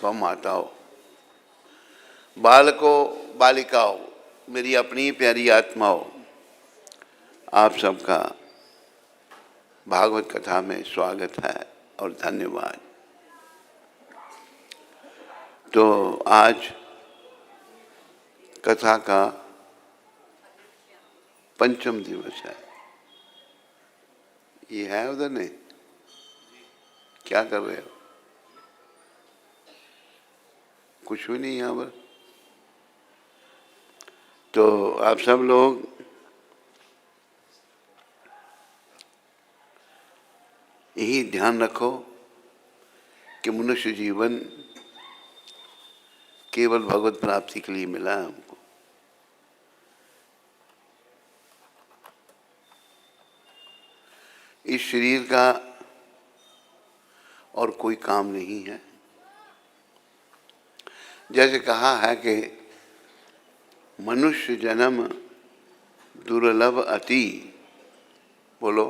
स्व माताओं, बालकों, बालिकाओं, मेरी अपनी प्यारी आत्माओं, आप सबका भागवत कथा में स्वागत है और धन्यवाद। तो आज कथा का पंचम दिवस है। ये है उधर नहीं? क्या कर रहे हो? कुछ भी नहीं यहाँ पर। तो आप सब लोग यही ध्यान रखो कि मनुष्य जीवन केवल भगवत प्राप्ति के लिए मिला है हमको। इस शरीर का और कोई काम नहीं है। जैसे कहा है कि मनुष्य जन्म दुर्लभ अति, बोलो,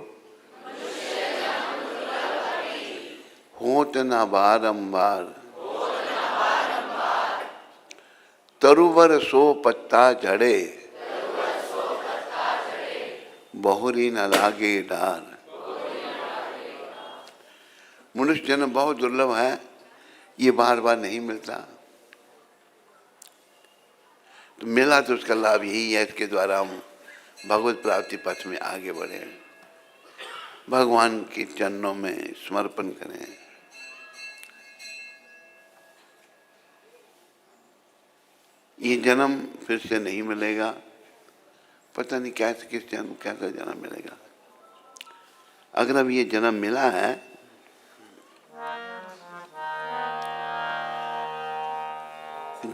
होत न बारंबार, तरुवर सो पत्ता झड़े, बहुरी न लागे डार। मनुष्य जन्म बहुत दुर्लभ है, ये बार बार नहीं मिलता। तो मिला तो उसका लाभ यही है, इसके द्वारा हम भगवत प्राप्ति पथ में आगे बढ़े, भगवान के चरणों में समर्पण करें। ये जन्म फिर से नहीं मिलेगा, पता नहीं कैसे किस जन्म कैसा जन्म मिलेगा। अगर अब ये जन्म मिला है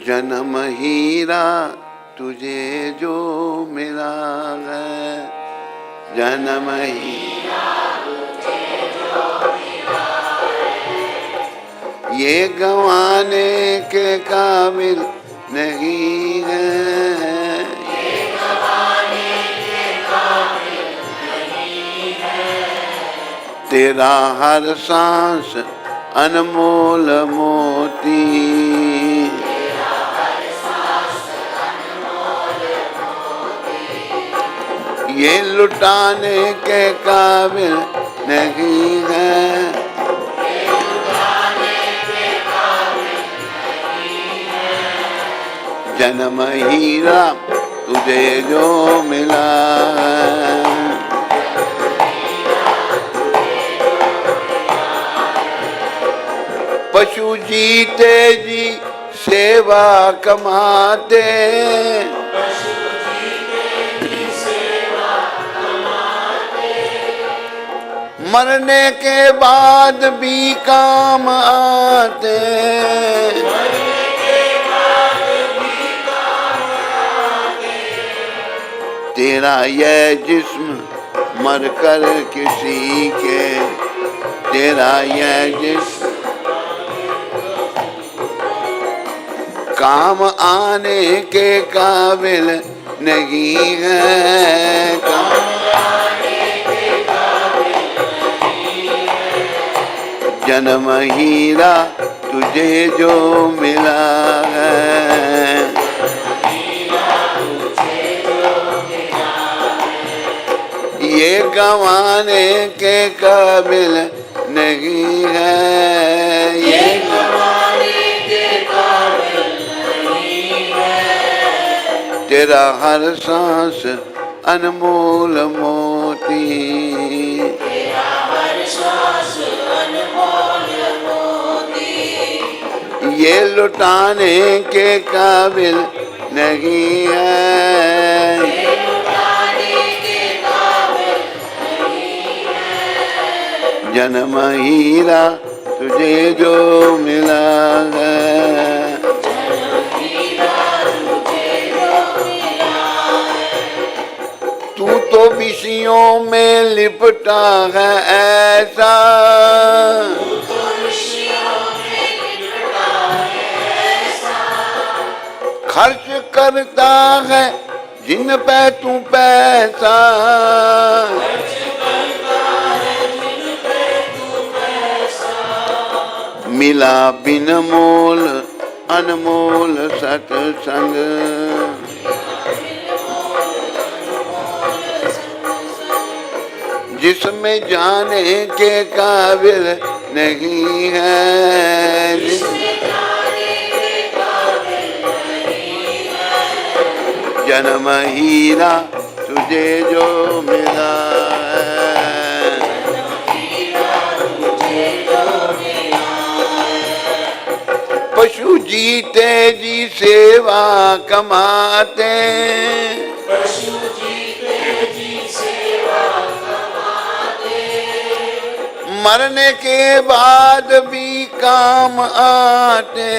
जन्म हीरा तुझे जो मिला है, जन्म हीरा तुझे जो मिला है, ये गंवाने के काबिल नहीं है, ये गंवाने के काबिल नहीं है। तेरा हर सांस अनमोल मोती, ये लुटाने के काबिल नहीं है, ये लुटाने के काबिल नहीं है। जन्म हीरा तुझे जो मिला है, पशु जीते जी सेवा कमाते, मरने के बाद भी काम आते, मरने के बाद भी काम आते। तेरा यह जिस्म मर कर किसी के, तेरा यह जिस्म काम आने के काबिल नहीं है, काम जन्म हीरा तुझे जो मिला है, ये गंवाने के काबिल नहीं है, ये गंवाने के काबिल नहीं है। तेरा हर सांस अनमोल मोती, तेरा हर सांस ये लुटाने के काबिल नहीं है, ये लुटाने के काबिल नहीं है। जन्म हीरा तुझे जो मिला है, जन्म हीरा तुझे जो मिला है। तू तो विषयों में लिपटा है ऐसा, खर्च करता है जिन पे तू पैसा, खर्च करता है जिन पे तू पैसा। मिला बिन मोल अनमोल सत्संग। जिसमें जाने के काबिल नहीं है, जन्म हीरा तुझे जो मिला है। पशु जीते जी सेवा कमाते, मरने के बाद भी काम आते।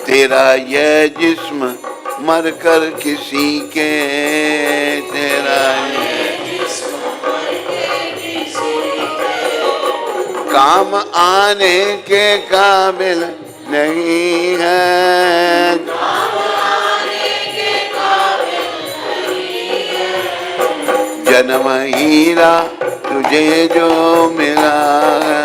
तेरा यह जिस्म मर कर किसी के, तेरा काम आने के काबिल नहीं है। जन्म हीरा तुझे जो मिला है।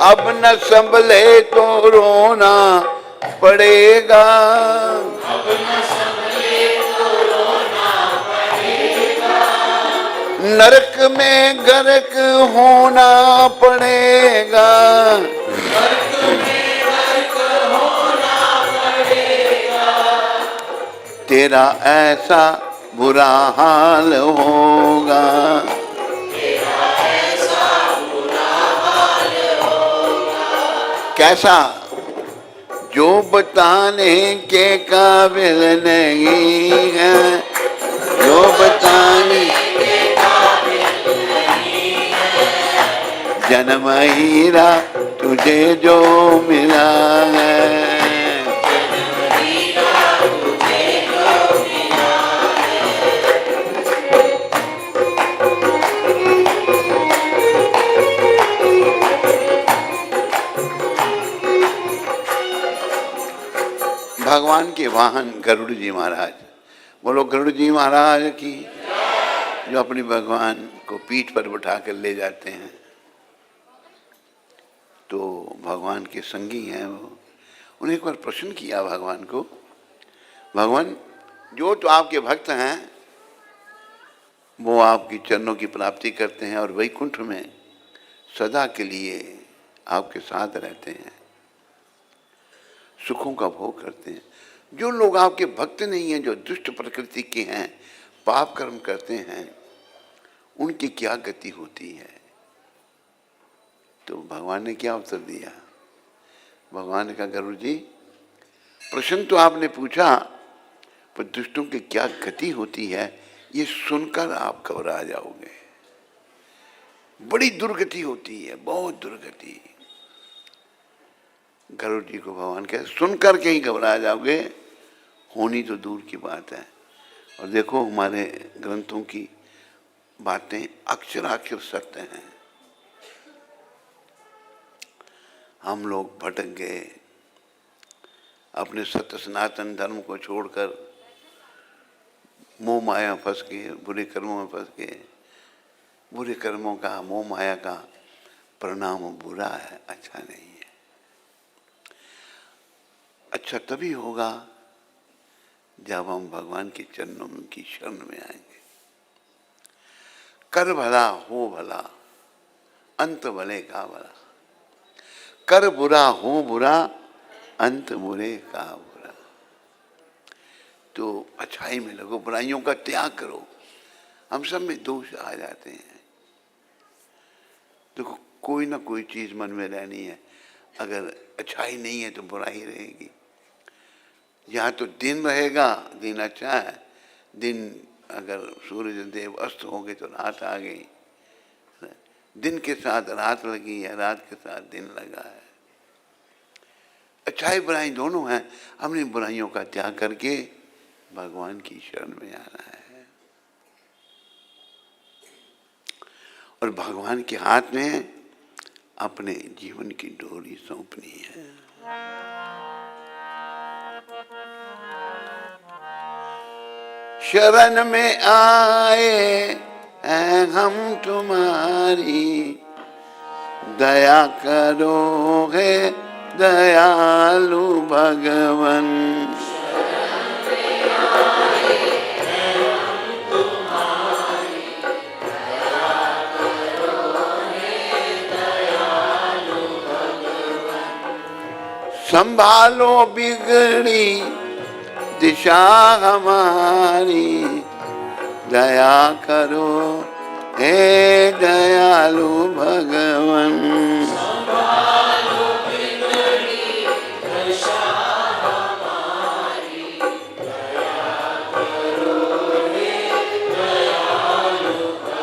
अब न संभले तो रोना पड़ेगा, नरक में गर्क होना पड़ेगा। तेरा ऐसा बुरा हाल होगा, कैसा जो बताने के काबिल नहीं है, जो बताने के काबिल नहीं है। जन्म हीरा तुझे जो मिला है। भगवान के वाहन गरुड़ जी महाराज, बोलो गरुड़ जी महाराज की, जो अपने भगवान को पीठ पर बिठा कर ले जाते हैं। तो भगवान के संगी हैं वो। उन्हें एक बार प्रश्न किया भगवान को, भगवान जो तो आपके भक्त हैं वो आपकी चरणों की प्राप्ति करते हैं और वैकुंठ में सदा के लिए आपके साथ रहते हैं, सुखों का भोग करते हैं। जो लोग आपके भक्त नहीं हैं, जो दुष्ट प्रकृति के हैं, पाप कर्म करते हैं, उनकी क्या गति होती है? तो भगवान ने क्या उत्तर दिया? भगवान ने कहा गरुड़ जी, प्रश्न तो आपने पूछा, पर दुष्टों की क्या गति होती है ये सुनकर आप घबरा जाओगे। बड़ी दुर्गति होती है, बहुत दुर्गति। गरुड़ जी को भगवान कहे सुनकर के ही घबरा जाओगे, होनी तो दूर की बात है। और देखो हमारे ग्रंथों की बातें अक्षराक्षर सत्य हैं। हम लोग भटक गए, अपने सत्य सनातन धर्म को छोड़कर मोह माया फंस गए, बुरे कर्मों में फंस गए। बुरे कर्मों का, मोह माया का परिणाम बुरा है, अच्छा नहीं है। अच्छा तभी होगा जब हम भगवान के चरणों की शरण में आएंगे। कर भला हो भला, अंत भले का भला। कर बुरा हो बुरा, अंत बुरे का बुरा। तो अच्छाई में लगो, बुराइयों का त्याग करो। हम सब में दोष आ जाते हैं। देखो कोई ना कोई चीज मन में रहनी है। अगर अच्छाई नहीं है तो बुराई रहेगी। यहाँ तो दिन रहेगा, दिन अच्छा है। दिन अगर सूर्य देव अस्त हो गए तो रात आ गई। दिन के साथ रात लगी है, रात के साथ दिन लगा है। अच्छाई बुराई दोनों हैं। हमने बुराइयों का त्याग करके भगवान की शरण में आना है और भगवान के हाथ में अपने जीवन की डोरी सौंपनी है। शरण में आए हैं हम तुम्हारी, दया करो है दयालु भगवन। संभालो बिगड़ी दिशा हमारी, दया करो हे दयालु भगवन। संभालो बिगड़ी दिशा हमारी, दया करो हे दयालु भगवन।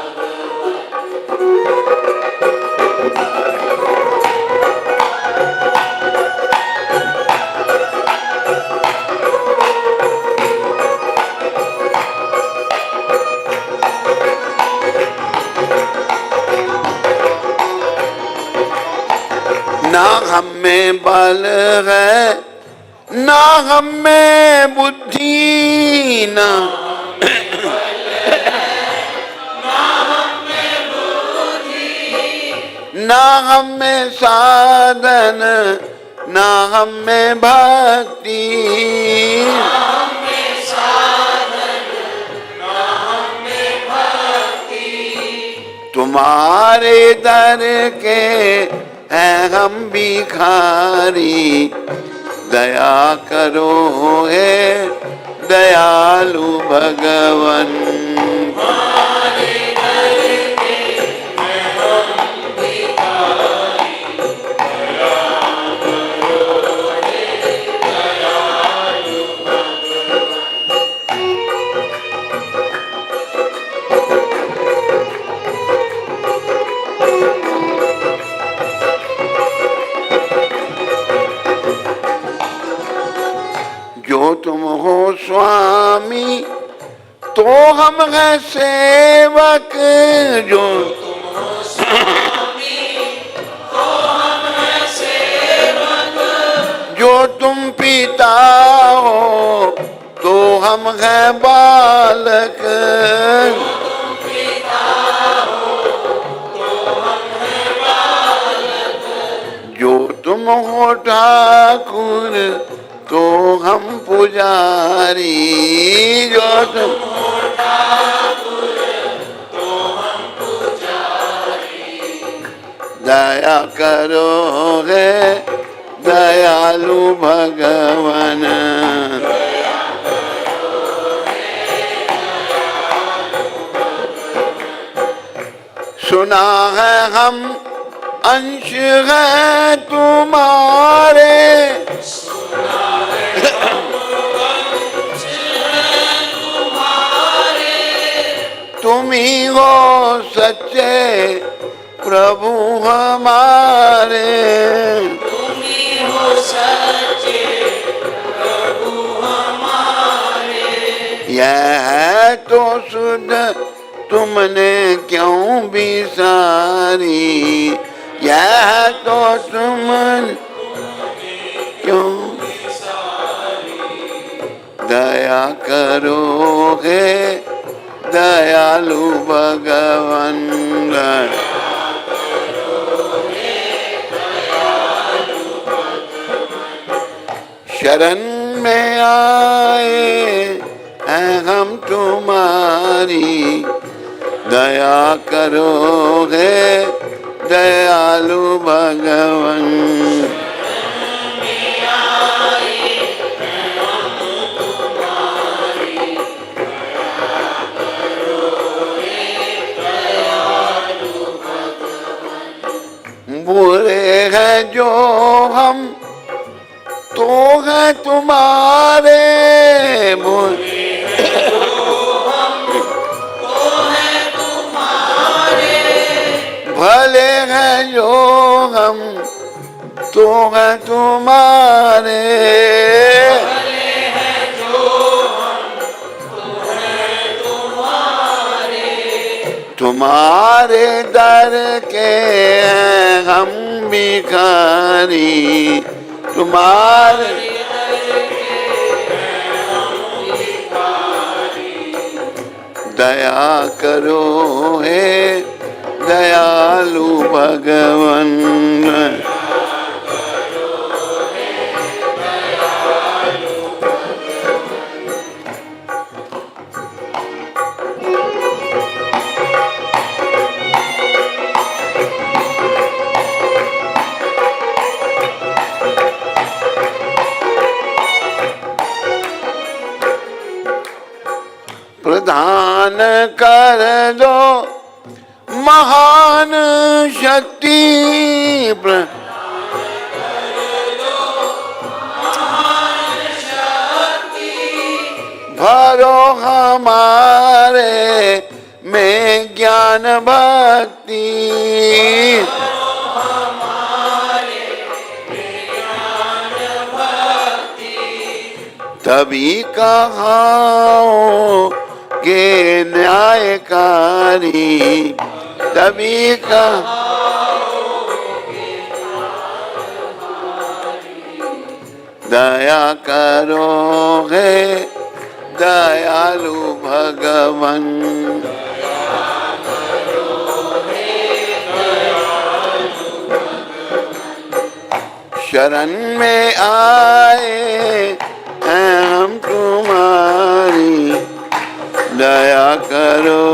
ना हम में बल है ना हम में बुद्धि, ना हम में साधन, ना हम में भक्ति। तुम्हारे दर के हैं हम भिखारी, दया करो हे दयालु भगवन। जो तुम हो स्वामी तो हम हैं सेवक, जो तुम हो स्वामी तो हम हैं सेवक। जो तुम पिता हो तो हम हैं बालक, जो तुम पिता हो तो हम हैं बालक। जो तुम हो ठाकुर तो हम पुजारी, जो तुम हो ठाकुर तो हम पुजारी। दया करो है दयालु भगवन। दया करो है दयालु भगवन। सुना है हम अंश है तुम्हारे, तुम ही हो सच्चे प्रभु हमारे। तुम ही हो सच्चे प्रभु हमारे। यह तो सुध तुमने क्यों बिसारी, यह तो तुमने क्यों बिसारी। दया करो हे दयालु भगवन। शरण में आए हैं हम तुम्हारी, दया करो हे दयालु भगवन। बुरे हैं जो हम तो हैं तुम्हारे, बुरे हैं जो हम तो हैं तुम्हारे। भले हैं जो हम तो हैं तुम्हारे। तुम्हारे दर के हम भिखारी, तुम्हारे दया करो हे दयालु भगवन। प्रदान कर दो महान शक्ति, भरो हमारे में ज्ञान भक्ति, तभी कहाओ के न्यायकारी, तभी का दया करो हे दयालु भगवन। शरण में आए हैं हम तुम्हारी, दया करो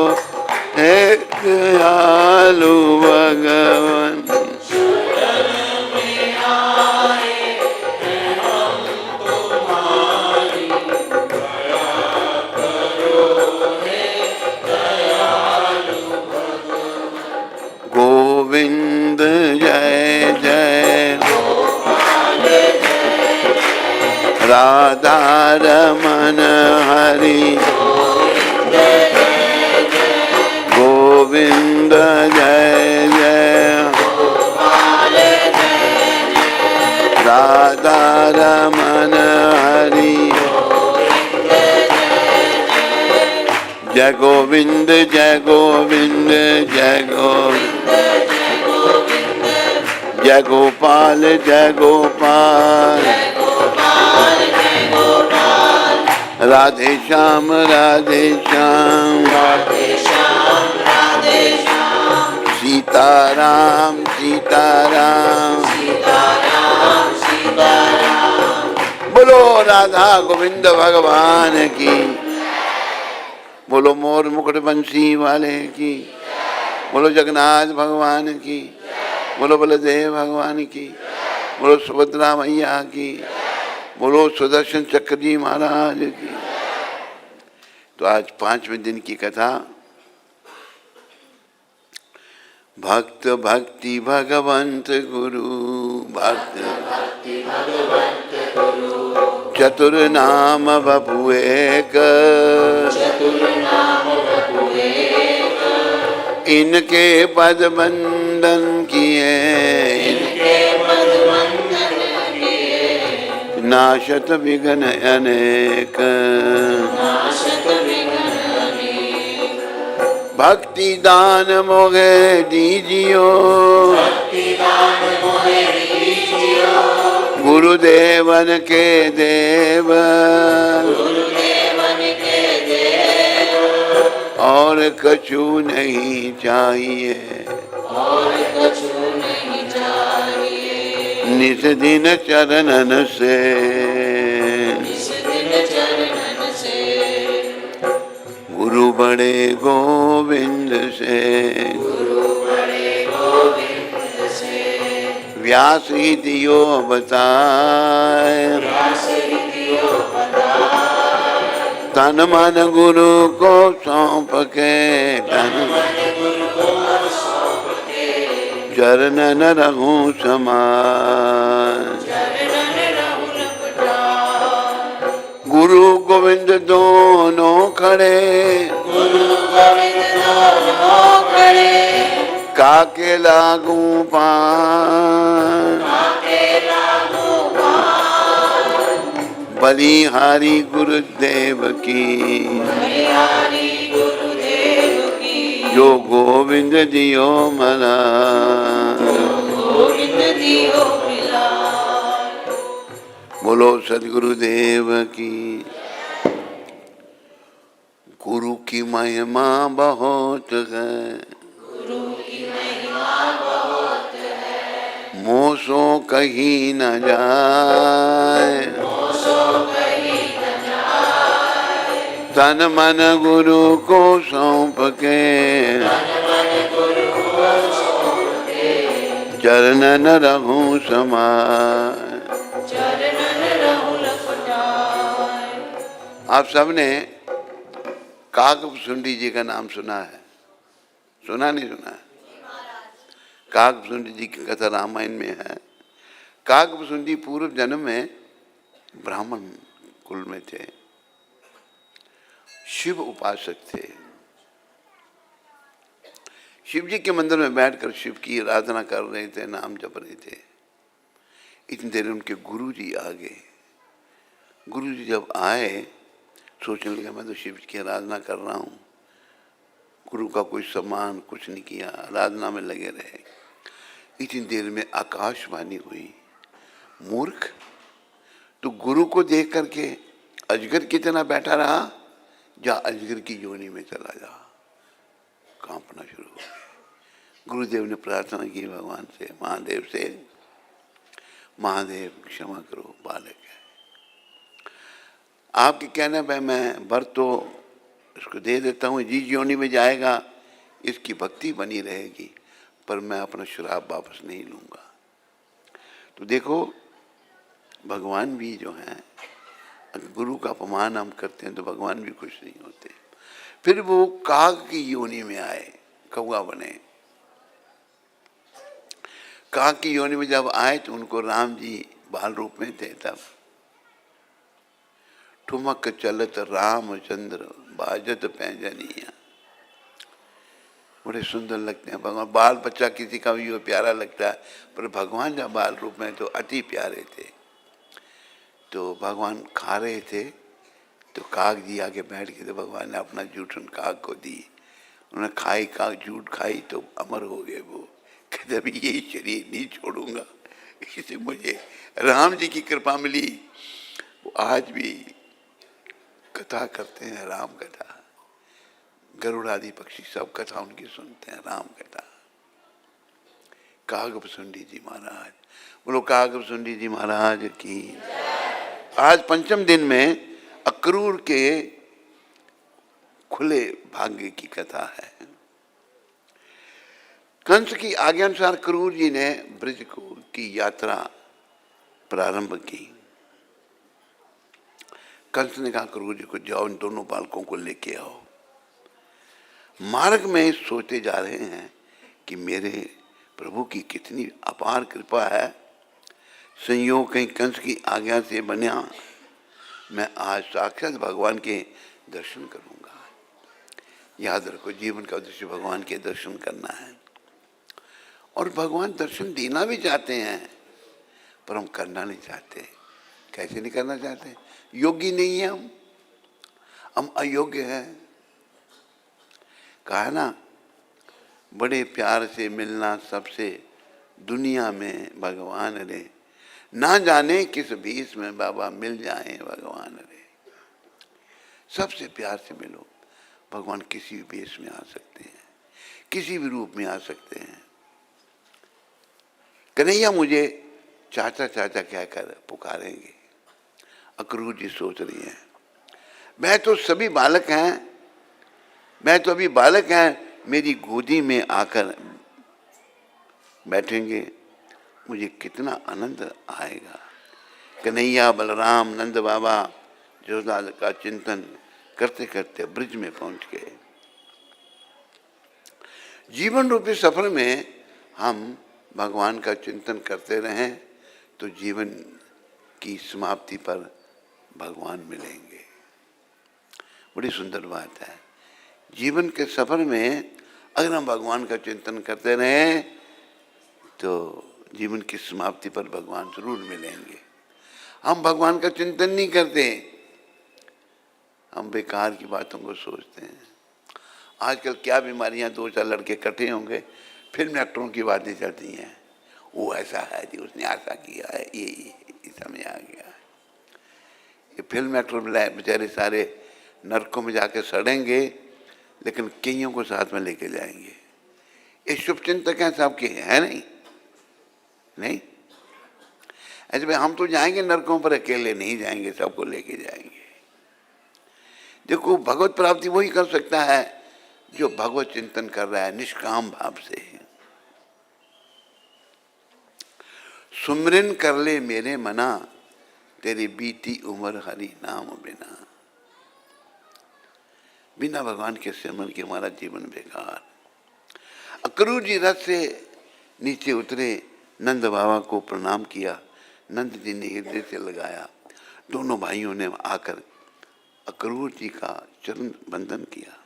हे दयालु भगवन। शरण में आए हैं हम तुम्हारी, दया करो हे दयालु भगवन। गोविंद जय जय, गोपाल जय जय, राधा रमन हरि, गोविंद जय जय, गोपाल जय जय, राधा रमन हरि, जय गोविंद जय गोविंद जय गोविंद, जय गोपाल जय गोपाल, राधे श्याम राधे श्याम, राधे श्याम राधे श्याम, सीताराम सीताराम, सीताराम सीताराम। बोलो राधा गोविंद भगवान की, बोलो मोर मुकुट बंसी वाले की, बोलो जगन्नाथ भगवान की, बोलो बलदेव भगवान की, बोलो सुभद्रा मैया की, बोलो सुदर्शन चक्र जी महाराज की। तो आज 5वें दिन की कथा, भक्त भक्ति भगवंत गुरु, भक्त भक्ति भगवंत गुरु, चतुर नाम बपु एक, चतुर नाम बपु एक, इनके पद बंदन किए, इनके पद बंदन किए, नाशत विघ्न अनेक, नाशत विघ्न अनेक। भक्ति दान मोहे दीजियो, भक्ति दान मोहे दीजियो, गुरुदेवन के देव, गुरुदेवन के देव, और कछु नहीं चाहिए, और कछु नहीं चाहिए। निज दिन चरणन से, इस दिन चरणन से, गुरु बड़े गोविंद से, गुरु बड़े गोविंद से, व्यास ही दियो बताए, व्यास दियो बताए, तन मन गुरु को सौंप के, तन मन गुरु को सौंप के, चरणन रहूं समान, चरणन रहु लपटाए। गुरु गोविंद दोनों खड़े, गुरु गोविंद दोनों खड़े, काके लागू पान, काके लागू पान, बलिहारी गुरुदेव की, बलिहारी गुरुदेव की, जो गोविंद दियो मला, गोविंद दियो मिला। बोलो सदगुरुदेव की। गुरु की महिमा बहुत है, गुरु की महिमा बहुत है, मोसो कहीं न जाए, सो कहीं न जाए। तन मन गुरु को सौंप के, मन गुरु को सौंप के, चरणन रहूं समाए। चरणन रहु लपटाए। आप सबने काकभुसुंडी जी का नाम सुना है? सुना नहीं सुना है? काकभुसुंडी जी की कथा रामायण में है। काकभुसुंडी पूर्व जन्म में ब्राह्मण कुल में थे, शिव उपासक थे। शिव जी के मंदिर में बैठकर शिव की आराधना कर रहे थे, नाम जप रहे थे। इतनी देर उनके गुरु जी आ गए। गुरु जी जब आए, सोचने लगे मैं तो शिव की आराधना कर रहा हूँ, गुरु का कोई सम्मान कुछ नहीं किया, आराधना में लगे रहे। इतनी देर में आकाशवाणी हुई, मूर्ख, तो गुरु को देख करके अजगर की तरह बैठा रहा, जा अजगर की योनि में चला जा। कांपना शुरू हो गया। गुरुदेव ने प्रार्थना की भगवान से, महादेव से, महादेव क्षमा करो, बालक है, आपके कहने पे मैं वर तो इसको दे देता हूँ, जिस योनि में जाएगा इसकी भक्ति बनी रहेगी, पर मैं अपना श्राप वापस नहीं लूँगा। तो देखो भगवान भी जो हैं, अगर गुरु का अपमान हम करते हैं तो भगवान भी खुश नहीं होते। फिर वो काग की योनि में आए, कौवा बने। काग की योनि में जब आए तो उनको राम जी बाल रूप में थे। तब ठुमक चलत रामचंद्र बाजत पैंजनिया, बड़े सुंदर लगते हैं भगवान। बाल बच्चा किसी का भी प्यारा लगता है, पर भगवान जब बाल रूप में तो अति प्यारे थे। तो भगवान खा रहे थे तो काग जी आके बैठ गए, तो भगवान ने अपना जूठन काग को दी। उन्होंने खाई, काग जूठ खाई तो अमर हो गए। वो कहते अभी यही शरीर नहीं छोड़ूंगा, इसे मुझे राम जी की कृपा मिली। वो आज भी कथा करते हैं, राम कथा, गरुड़ आदि पक्षी सब कथा उनकी सुनते हैं, राम कथा। काकभुसुंडी जी महाराज, बोलो काकभुसुंडी जी महाराज की। आज पंचम दिन में अक्रूर के खुले भाग्य की कथा है। कंस की आज्ञा अनुसार क्रूर जी ने ब्रज की यात्रा प्रारंभ की। कंस ने कहा क्रूर जी को, जाओ इन दोनों बालकों को लेके आओ। मार्ग में सोचते जा रहे हैं कि मेरे प्रभु की कितनी अपार कृपा है, संयोग कहीं कंस की आज्ञा से बना, मैं आज साक्षात भगवान के दर्शन करूंगा। याद रखो, जीवन का उद्देश्य भगवान के दर्शन करना है। और भगवान दर्शन देना भी चाहते हैं, पर हम करना नहीं चाहते। कैसे नहीं करना चाहते? योगी नहीं है हम अयोग्य हैं। कहा ना, बड़े प्यार से मिलना सबसे दुनिया में भगवान रे, ना जाने किस भेष में बाबा मिल जाए भगवान रे। सबसे प्यार से मिलो। भगवान किसी भी भेष में आ सकते हैं, किसी भी रूप में आ सकते हैं। कन्हैया मुझे चाचा चाचा कहकर पुकारेंगे। अक्रूर जी सोच रही हैं, मैं तो सभी बालक हैं, मैं तो अभी बालक हैं, मेरी गोदी में आकर बैठेंगे, मुझे कितना आनंद आएगा। कन्हैया, बलराम, नंद बाबा यशोदा का चिंतन करते करते ब्रिज में पहुंच गए। जीवन रूपी सफर में हम भगवान का चिंतन करते रहें तो जीवन की समाप्ति पर भगवान मिलेंगे। बड़ी सुंदर बात है। जीवन के सफर में अगर हम भगवान का चिंतन करते रहें तो जीवन की समाप्ति पर भगवान जरूर मिलेंगे। हम भगवान का चिंतन नहीं करते, हम बेकार की बातों को सोचते हैं। आजकल क्या बीमारियां, दो चार लड़के इकट्ठे होंगे, फिल्म एक्टरों की बातें चलती हैं, वो ऐसा है जी, उसने ऐसा किया है, ये समय आ गया है। ये फिल्म एक्टर बेचारे सारे नरकों में जाके सड़ेंगे, लेकिन कईयों को साथ में लेके जाएंगे। ये शुभचिंतक हैं सबके, है नहीं? नहीं ऐसे भाई हम तो जाएंगे नरकों पर, अकेले नहीं जाएंगे, सबको लेके जाएंगे। देखो, भगवत प्राप्ति वही कर सकता है जो भगवत चिंतन कर रहा है निष्काम भाव से। सुमरन कर ले मेरे मना, तेरी बीती उम्र हरि नाम बिना। बिना भगवान के सिमरन के हमारा जीवन बेकार। अक्रूर जी रथ से नीचे उतरे, नंद बाबा को प्रणाम किया, नंद जी ने हृदय से लगाया। दोनों भाइयों ने आकर अक्रूर जी का चरण बंदन किया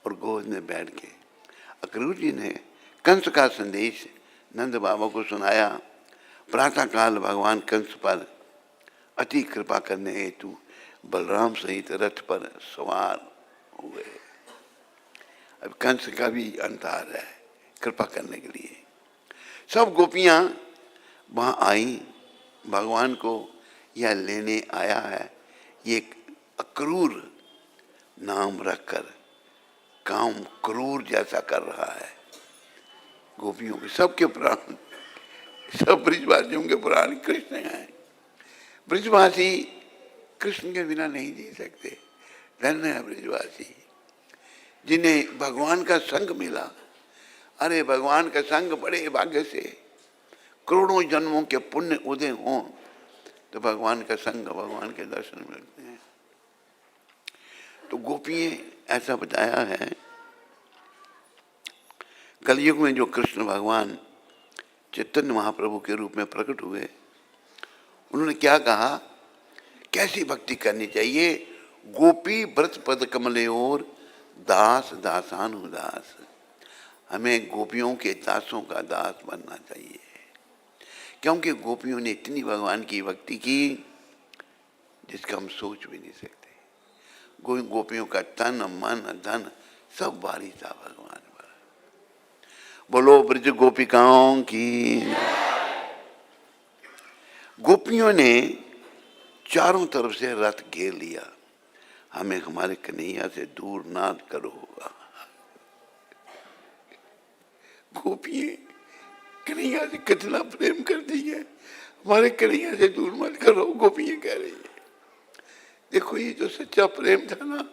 और गोद में बैठ के अक्रूर जी ने कंस का संदेश नंद बाबा को सुनाया। प्रातः काल भगवान कंस पर अति कृपा करने हेतु बलराम सहित रथ पर सवार हुए। अब कंस का भी अंत आ रहा है कृपा करने के लिए। सब गोपियां वहां आई, भगवान को यह लेने आया है, ये अक्रूर नाम रखकर काम क्रूर जैसा कर रहा है। गोपियों के सबके प्राण, सब ब्रिजवासियों के प्राण कृष्ण हैं। ब्रिजवासी कृष्ण के बिना नहीं जी सकते। धन्य है ब्रिजवासी जिन्हें भगवान का संग मिला। अरे भगवान का संग बड़े भाग्य से, करोड़ों जन्मों के पुण्य उदय हों तो भगवान का संग, भगवान के दर्शन मिलते हैं। तो गोपियां ऐसा बताया है, कलयुग में जो कृष्ण भगवान चैतन्य महाप्रभु के रूप में प्रकट हुए, उन्होंने क्या कहा, कैसी भक्ति करनी चाहिए। गोपी व्रत पद कमले और दास दासान उदास। हमें गोपियों के दासों का दास बनना चाहिए, क्योंकि गोपियों ने इतनी भगवान की भक्ति की जिसका हम सोच भी नहीं सकते। गोपियों का तन मन धन सब वारी था भगवान पर। बोलो ब्रज गोपिकाओं की। गोपियों ने चारों तरफ से रथ घेर लिया, हमें हमारे कन्हैया से दूर ना करो। गोपियां कन्हैया से कितना प्रेम करती है, हमारे कन्हैया से दूर मत करो, गोपियां कह रही है। देखो, ये जो सच्चा प्रेम था ना,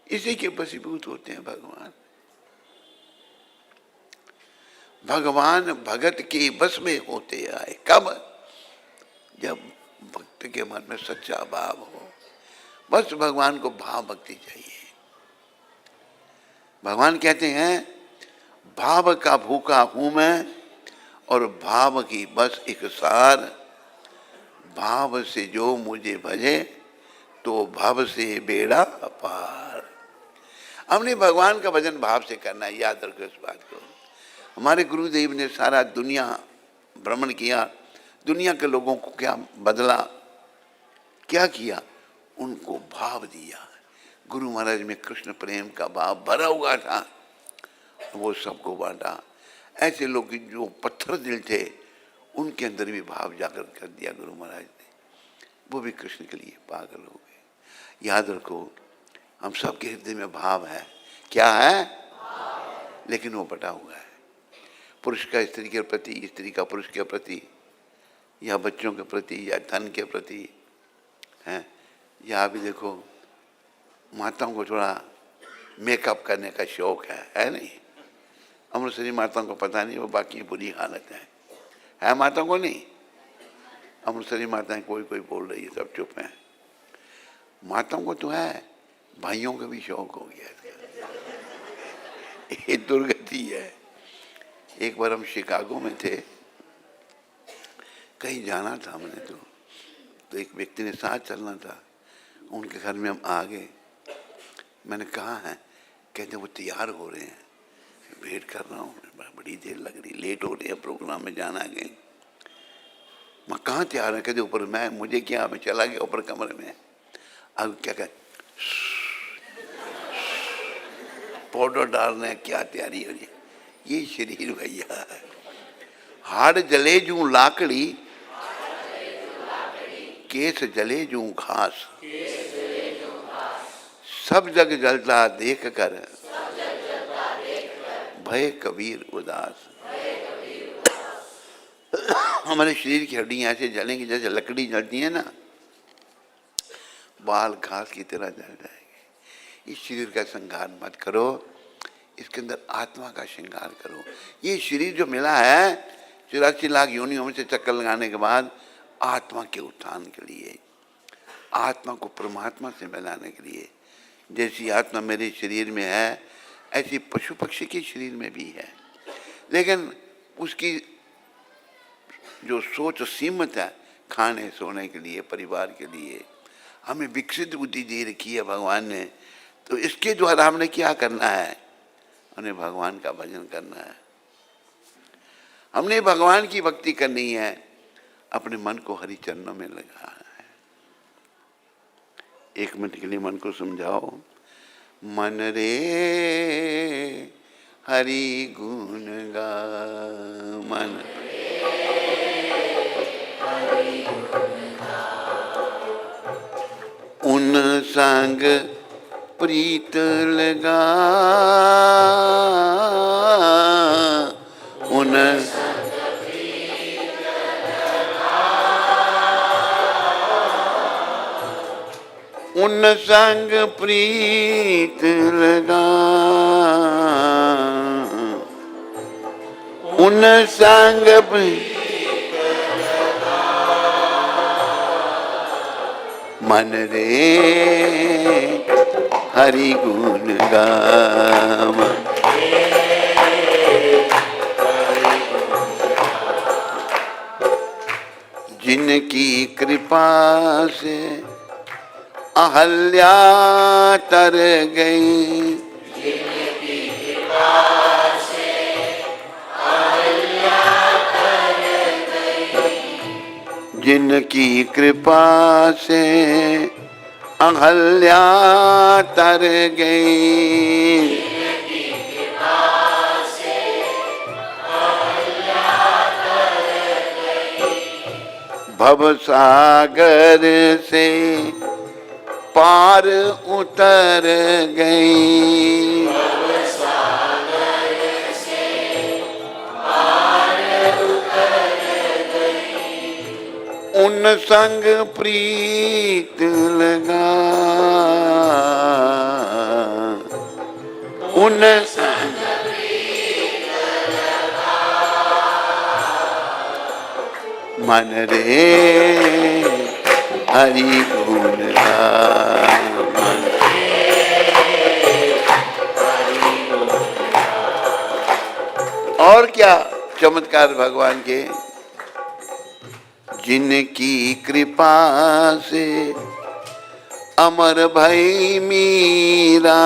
इसी के वशीभूत होते हैं भगवान। भगवान भगत के बस में होते आए कब? जब भक्त के मन में सच्चा भाव हो। बस भगवान को भाव भक्ति चाहिए। भगवान कहते हैं, भाव का भूखा हूं मैं और भाव की बस एक सार। भाव से जो मुझे भजे तो भाव से बेड़ा पार। हमने भगवान का भजन भाव से करना है, याद रखो इस बात को। हमारे गुरुदेव ने सारा दुनिया भ्रमण किया, दुनिया के लोगों को क्या बदला, क्या किया, उनको भाव दिया। गुरु महाराज में कृष्ण प्रेम का भाव भरा हुआ था, वो सबको बांटा। ऐसे लोग जो पत्थर दिल थे, उनके अंदर भी भाव जागर कर दिया गुरु महाराज ने, वो भी कृष्ण के लिए पागल हो गए। याद रखो, हम सबके हृदय में भाव है। क्या है? लेकिन वो बटा हुआ है, पुरुष का स्त्री के प्रति, स्त्री का पुरुष के प्रति, या बच्चों के प्रति, या धन के प्रति है। या अभी देखो, माताओं को थोड़ा मेकअप करने का शौक है नहीं? अमृतसरी माताओं को पता नहीं, वो बाकी बुरी हालत है माताओं को नहीं? अमृतसरी माताएं कोई कोई बोल रही है, सब चुप हैं। माताओं को तो है, भाइयों का भी शौक हो गया। ये दुर्गति है। एक बार हम शिकागो में थे, कहीं जाना था हमने, तो एक व्यक्ति ने साथ चलना था, उनके घर में हम आ गए। मैंने कहा है, कहते वो तैयार हो रहे हैं, वेट कर रहा हूँ, बड़ी देर लग रही, लेट हो रही है, प्रोग्राम में जाना है। मैं कहाँ तैयार है, कहते ऊपर। मैं मुझे क्या, मैं चला गया ऊपर कमरे में। अब क्या कर, पाउडर डालना है, क्या तैयारी हो रही है। ये शरीर भैया, हाड़ जले जू लाकड़ी, केस जले जू घास, सब जग जलता देख कर, भय कबीर उदास। हमारे शरीर की हड्डियां ऐसे जलेंगी जैसे लकड़ी जलती है ना, बाल घास की तरह जल जाएंगे। इस शरीर का श्रृंगार मत करो, इसके अंदर आत्मा का श्रृंगार करो। ये शरीर जो मिला है 84 लाख योनियों में से चक्कर लगाने के बाद, आत्मा के उत्थान के लिए, आत्मा को परमात्मा से मिलाने के लिए। जैसी आत्मा मेरे शरीर में है, ऐसी पशु पक्षी के शरीर में भी है, लेकिन उसकी जो सोच सीमित है, खाने सोने के लिए, परिवार के लिए। हमें विकसित बुद्धि दे रखी है भगवान ने, तो इसके द्वारा हमने क्या करना है, उन्हें भगवान का भजन करना है। हमने भगवान की भक्ति करनी है, अपने मन को हरि चरणों में लगाना है। 1 मिनट के लिए मन को समझाओ। मन रे हरि गुण गा, मन उन संग प्रीत लगा, उन संग प्रीत लगा, उन संग मन रे हरि गुण गाम। जिनकी कृपा से अहल्या तर गई, जिनकी कृपा से अहल्या तर गई, जिनकी कृपा से अहल्या तर गई, जिनकी कृपा से अहल्या तर गई, भवसागर से पार उतर गई, भवसागर से पार उतर गई, उन संग प्रीत लगा, उन संग प्रीत लगा, मन रे हरि गुण गाम। और क्या चमत्कार भगवान के। जिनकी कृपा से अमर भई मीरा,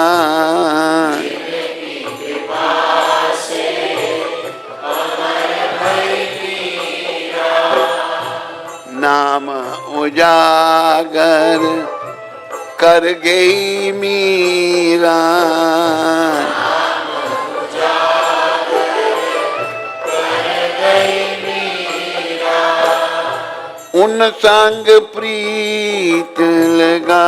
जिनकी कृपा से अमर भई मीरा, नाम उजागर कर गई मीरा, नाम उजागर कर गई मीरा, उन संग प्रीत लगा,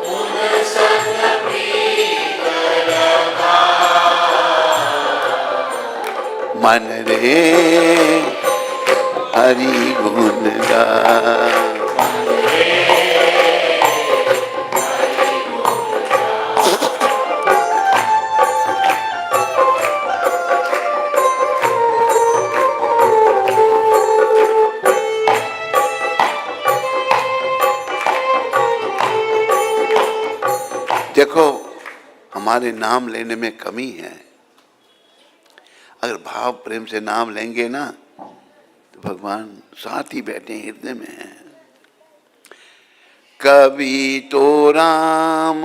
उन संग प्रीत लगा, मन रे हरि गुण गा। देखो हमारे नाम लेने में कमी है। अगर भाव प्रेम से नाम लेंगे ना तो भगवान साथ ही बैठे हृदय में हैं। कभी तो राम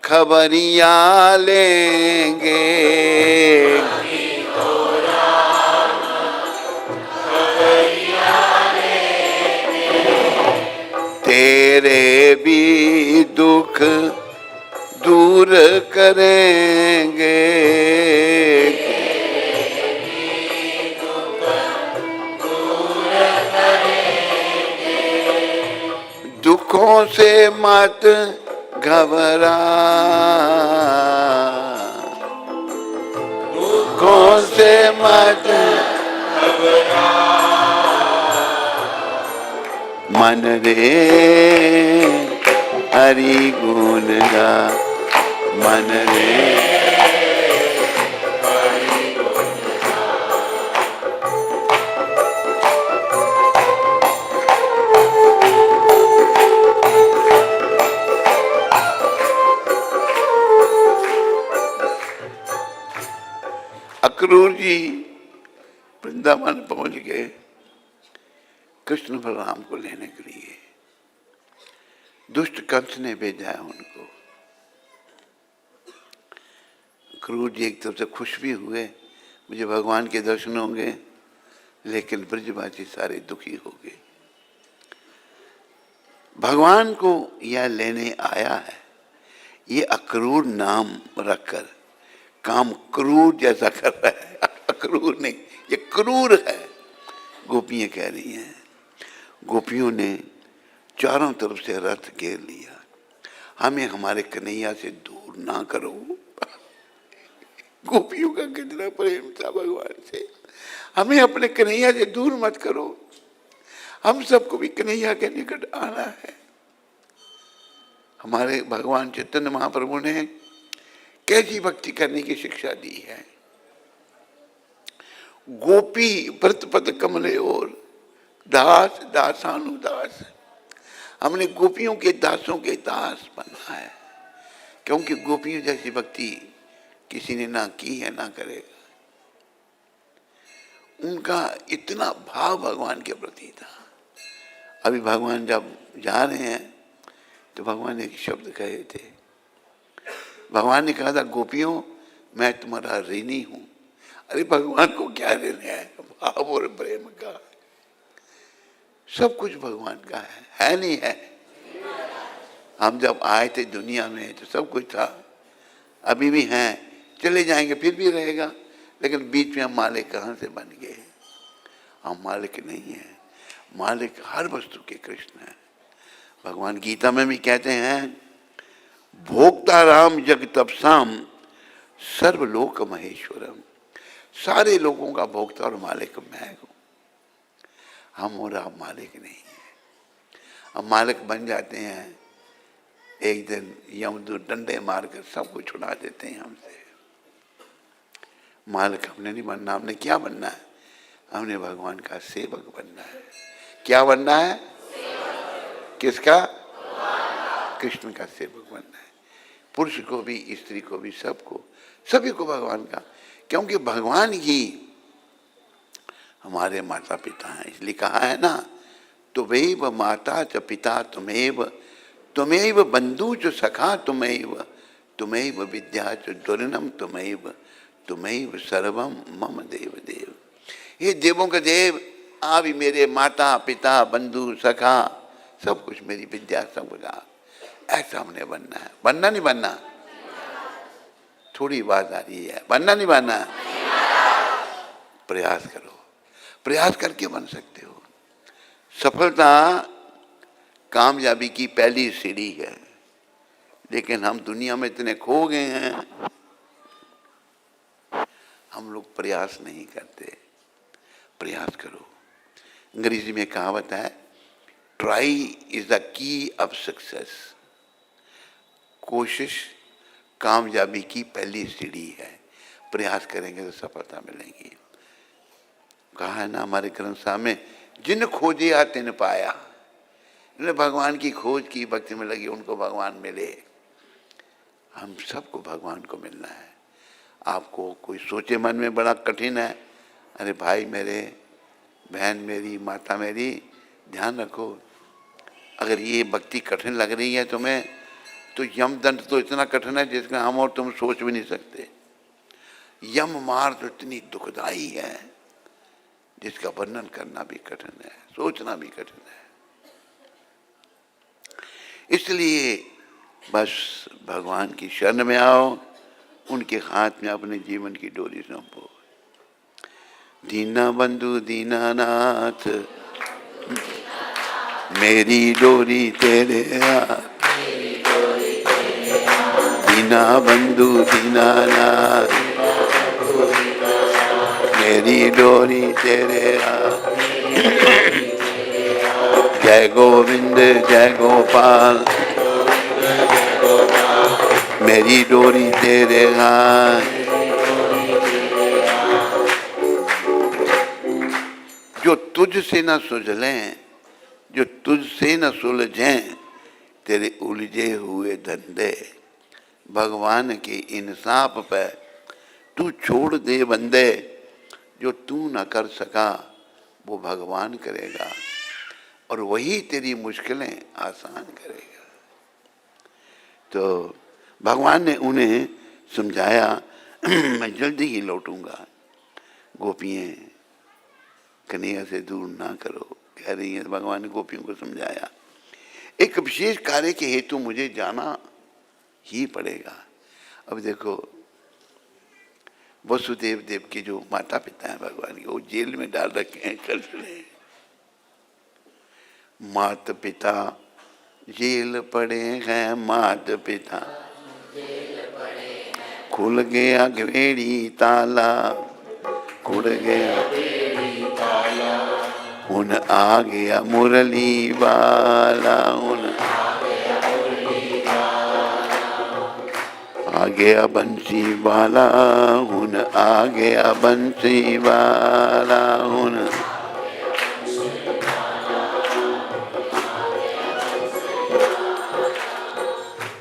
खबरिया लेंगे, कभी तो राम तेरे भी दुख दूर करेंगे, दुखों से मत घबरा, दुखों से मत घबरा, मन रे हरि गुण गा, मन रे अक्रूर जी वृंदावन पहुंच गए कृष्ण बलराम को लेने के लिए। दुष्ट कंस ने भेजा है उनको। अक्रूर जी एक तरफ से खुश भी हुए, मुझे भगवान के दर्शन होंगे, लेकिन ब्रजवासी सारे दुखी हो गए। भगवान को यह लेने आया है, ये अक्रूर नाम रखकर काम क्रूर जैसा कर रहा है। अक्रूर नहीं, ये क्रूर है। गोपियां कह रही हैं, गोपियों ने चारों तरफ से रथ घेर लिया, हमें हमारे कन्हैया से दूर ना करो। गोपियों का कितना प्रेम था भगवान से, हमें अपने कन्हैया से दूर मत करो, हम सबको भी कन्हैया के निकट आना है। हमारे भगवान चैतन्य महाप्रभु ने कैसी भक्ति करने की शिक्षा दी है। गोपी व्रत पद कमले और दास दासानुदास, हमने गोपियों के दासों के दास बनना है, क्योंकि गोपियों जैसी भक्ति किसी ने ना की है ना करेगा। उनका इतना भाव भगवान के प्रति था। अभी भगवान जब जा रहे हैं तो भगवान ने एक शब्द कहे थे, भगवान ने कहा था गोपियों मैं तुम्हारा ऋणी हूं। अरे भगवान को क्या ऋण है, भाव और प्रेम का सब कुछ भगवान का है नहीं है। हम जब आए थे दुनिया में तो सब कुछ था, अभी भी हैं, चले जाएंगे फिर भी रहेगा, लेकिन बीच में हम मालिक कहाँ से बन गए। हम मालिक नहीं है, मालिक हर वस्तु के कृष्ण है। भगवान गीता में भी कहते हैं, भोक्ता राम जगतपसाम सर्वलोक महेश्वरम, सारे लोगों का भोक्ता और मालिक मैं हूं। हम और आप मालिक नहीं है। हम मालिक बन जाते हैं, एक दिन यमदूत डंडे मारकर सबको छुड़ा देते हैं हमसे। मालिक हमने नहीं बनना, हमने क्या बनना है, हमने भगवान का सेवक बनना है। क्या बनना है, किसका, कृष्ण का सेवक बनना है। पुरुष को भी स्त्री को भी सबको, सभी को भगवान का, क्योंकि भगवान ही हमारे माता पिता हैं। इसलिए कहा है ना, तुमैव माता च पिता तुमैव, तुमैव बंधु च सखा तुमैव, तुमैव विद्या च दुर्नम तुमैव, तुमैव सर्वम मम देव देव। हे देवों के देव, आप ही मेरे माता पिता बंधु सखा सब कुछ, मेरी विद्या सब कुछ आप। ऐसा हमने बनना है। बनना नहीं बनना, थोड़ी बात आ रही है, बनना नहीं बनना, प्रयास करो, प्रयास करके बन सकते हो। सफलता कामयाबी की पहली सीढ़ी है, लेकिन हम दुनिया में इतने खो गए हैं, हम लोग प्रयास नहीं करते। प्रयास करो। अंग्रेजी में कहावत है, try is the key of success. कोशिश कामयाबी की पहली सीढ़ी है। प्रयास करेंगे तो सफलता मिलेगी। कहा है ना हमारे ग्रंथ साहब में, जिन खोजिया तिन पाया। इन्होंने भगवान की खोज की, भक्ति में लगी, उनको भगवान मिले। हम सबको भगवान को मिलना है। आपको कोई सोचे मन में बड़ा कठिन है, अरे भाई मेरे, बहन मेरी, माता मेरी, ध्यान रखो, अगर ये भक्ति कठिन लग रही है तुम्हें, तो यमदंड तो इतना कठिन है जिसका हम और तुम सोच भी नहीं सकते। यम मार तो इतनी दुखदाई है जिसका वर्णन करना भी कठिन है, सोचना भी कठिन है। इसलिए बस भगवान की शरण में आओ, उनके हाथ में अपने जीवन की डोरी सौंपो। दीना बंधु दीनानाथ, मेरी डोरी तेरे हाथ। दीना बंधु दीनानाथ, मेरी डोरी तेरे हाथ। जय गोविंद जय गोपाल, मेरी डोरी तेरे हाथ। जो तुझसे न सुझलें, जो तुझसे न सुलझें, तेरे उलझे हुए धंधे, भगवान के इंसाफ पे तू छोड़ दे बंदे। जो तू न कर सका वो भगवान करेगा, और वही तेरी मुश्किलें आसान करेगा। तो भगवान ने उन्हें समझाया, मैं जल्दी ही लौटूंगा, गोपियाँ कन्हैया से दूर ना करो, कह रही है। भगवान ने गोपियों को समझाया, एक विशेष कार्य के हेतु मुझे जाना ही पड़ेगा। अब देखो, वसुदेव देव के जो माता पिता हैं भगवान के, वो जेल में डाल रखे हैं, चल चले। माता पिता जेल पड़े हैं, माता पिता खुल गया गेड़ी ताला, खुल गया उन आ गया मुरली वाला, उन आ गया बंसी वाला, उन आ गया बंसी वाला, उन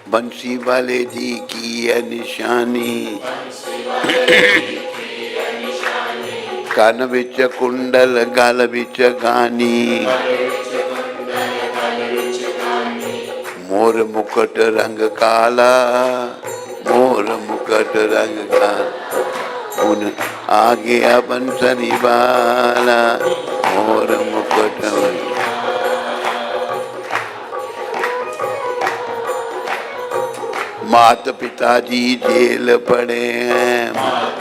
बंसी वाले जी की है निशानी, कान विच कुंडल गल विच गानी, मोर मुकुट रंग काला, मोर मुकुट रंग काला, उन आ गया बंसरी वाला, मोर मुकुट। माता पिताजी जेल पड़े हैं, माता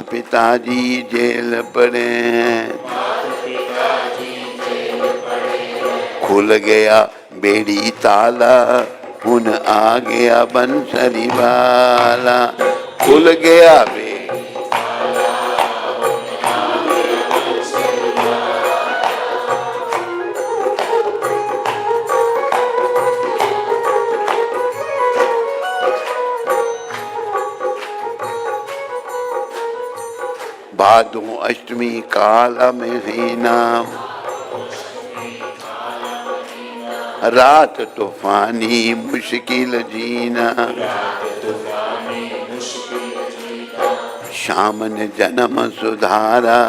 पिताजी जेल पड़े हैं, खुल गया बेड़ी ताला, उन आ गया बंसरी वाला, खुल गया बेड़ी। भादों अष्टमी काला महीना, रात तूफानी मुश्किल जीना, शाम ने जन्म सुधारा,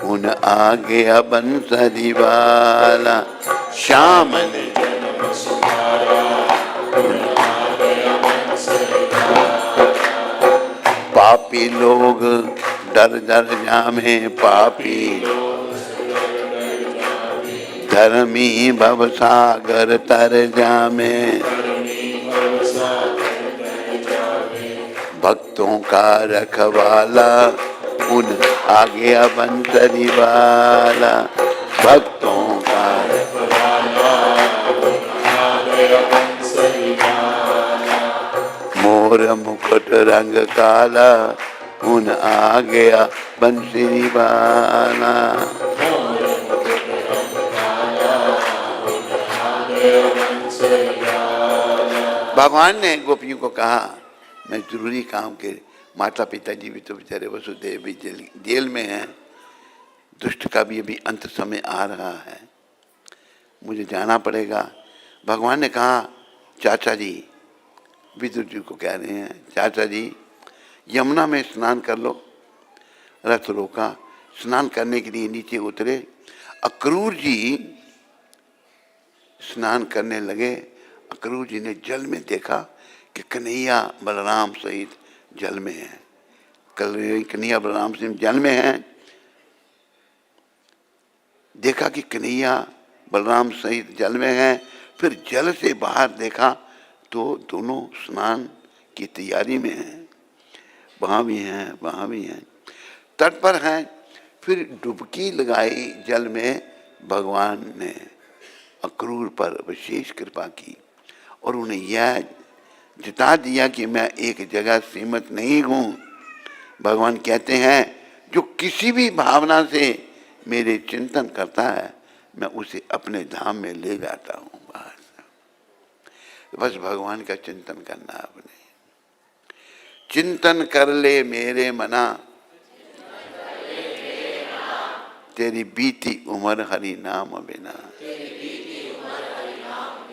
उन आ गया बंसरी वाला, शाम ने पापी लोग डर डर जामे, पापी धर्मी भवसागर तर जामे, भक्तों का रखवाला, उन आ गया बंसरी वाला, भक्तों का रखवाला, आ गया बंसरी वाला, मोर मुकुट रंग काला, उन आ गया बंसरी वाला। भगवान ने गोपियों को कहा, मैं जरूरी काम के, माता पिताजी भी तो बेचारे वसुदेव भी जेल में हैं, दुष्ट का भी अभी अंत समय आ रहा है, मुझे जाना पड़ेगा। भगवान ने कहा, चाचा जी, विदुर जी को कह रहे हैं, चाचा जी यमुना में स्नान कर लो। रथ रोका, स्नान करने के लिए नीचे उतरे। अक्रूर जी स्नान करने लगे। अक्रूर जी ने जल में देखा कि कन्हैया बलराम सहित जल में है। कन्हैया बलराम सिंह जल में हैं। देखा कि कन्हैया बलराम सहित जल में हैं। फिर जल से बाहर देखा तो दोनों स्नान की तैयारी में हैं, वहाँ भी हैं, वहाँ भी हैं, तट पर हैं। फिर डुबकी लगाई जल में, भगवान ने अक्रूर पर विशेष कृपा की और उन्हें यह जता दिया कि मैं एक जगह सीमित नहीं हूँ। भगवान कहते हैं जो किसी भी भावना से मेरे चिंतन करता है मैं उसे अपने धाम में ले जाता हूँ। बस भगवान का चिंतन करना आपने। चिंतन कर ले मेरे मना, तेरी बीती उम्र हरि नाम बिना।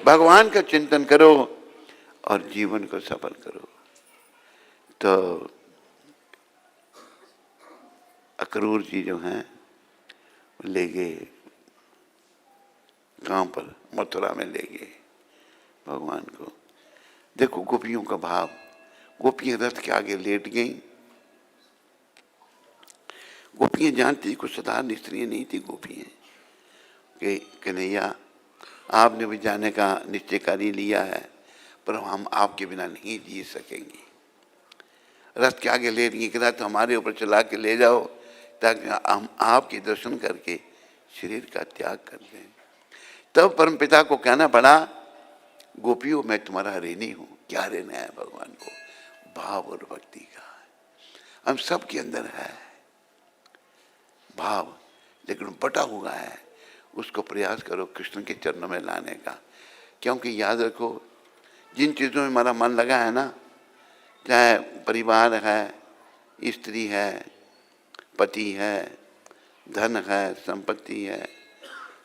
भगवान का चिंतन करो और जीवन को सफल करो। तो अक्रूर जी जो हैं ले गए कहाँ पर, मथुरा में ले गए भगवान को। देखो गोपियों का भाव, गोपियां रथ के आगे लेट गईं। गोपियां जानती कुछ साधारण स्त्री नहीं थी गोपियां कि कन्हैया आपने भी जाने का निश्चय कर ही लिया है, पर हम आपके बिना नहीं जी सकेंगे। रथ के आगे लेट गई कि रथ हमारे ऊपर चला के ले जाओ ताकि हम आपके दर्शन करके शरीर का त्याग कर दें। तब परमपिता को कहना पड़ा गोपियों मैं तुम्हारा ऋणी हूँ। क्या ऋण है भगवान को? भाव और भक्ति का। हम सब के अंदर है भाव, लेकिन बटा हुआ है, उसको प्रयास करो कृष्ण के चरणों में लाने का। क्योंकि याद रखो जिन चीज़ों में हमारा मन लगा है ना, चाहे परिवार है, स्त्री है, पति है, धन है, संपत्ति है,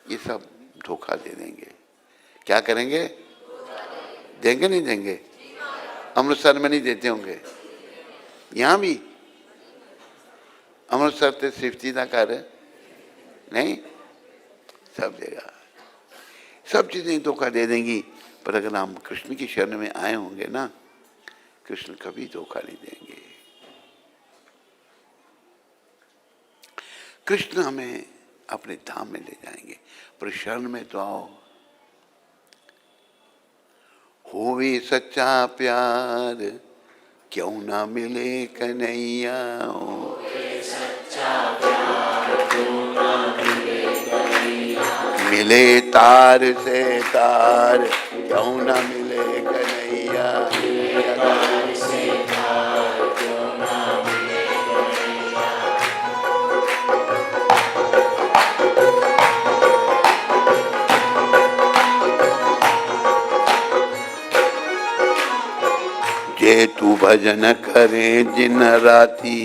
ये सब धोखा दे देंगे। क्या करेंगे? देंगे नहीं देंगे? अमृतसर में नहीं देते होंगे, यहाँ भी अमृतसर से सिफ्ती का कार्य नहीं, सब जगह सब चीजें धोखा दे देंगी। पर अगर हम कृष्ण की शरण में आए होंगे ना, कृष्ण कभी धोखा नहीं देंगे। कृष्ण हमें अपने धाम में ले जाएंगे, पर शरण में तो आओ। होवे सच्चा प्यार क्यों ना मिले कन्हैया, मिले तार से तार क्यों ना मिले कन्हैया। जे तू भजन करे दिन राती,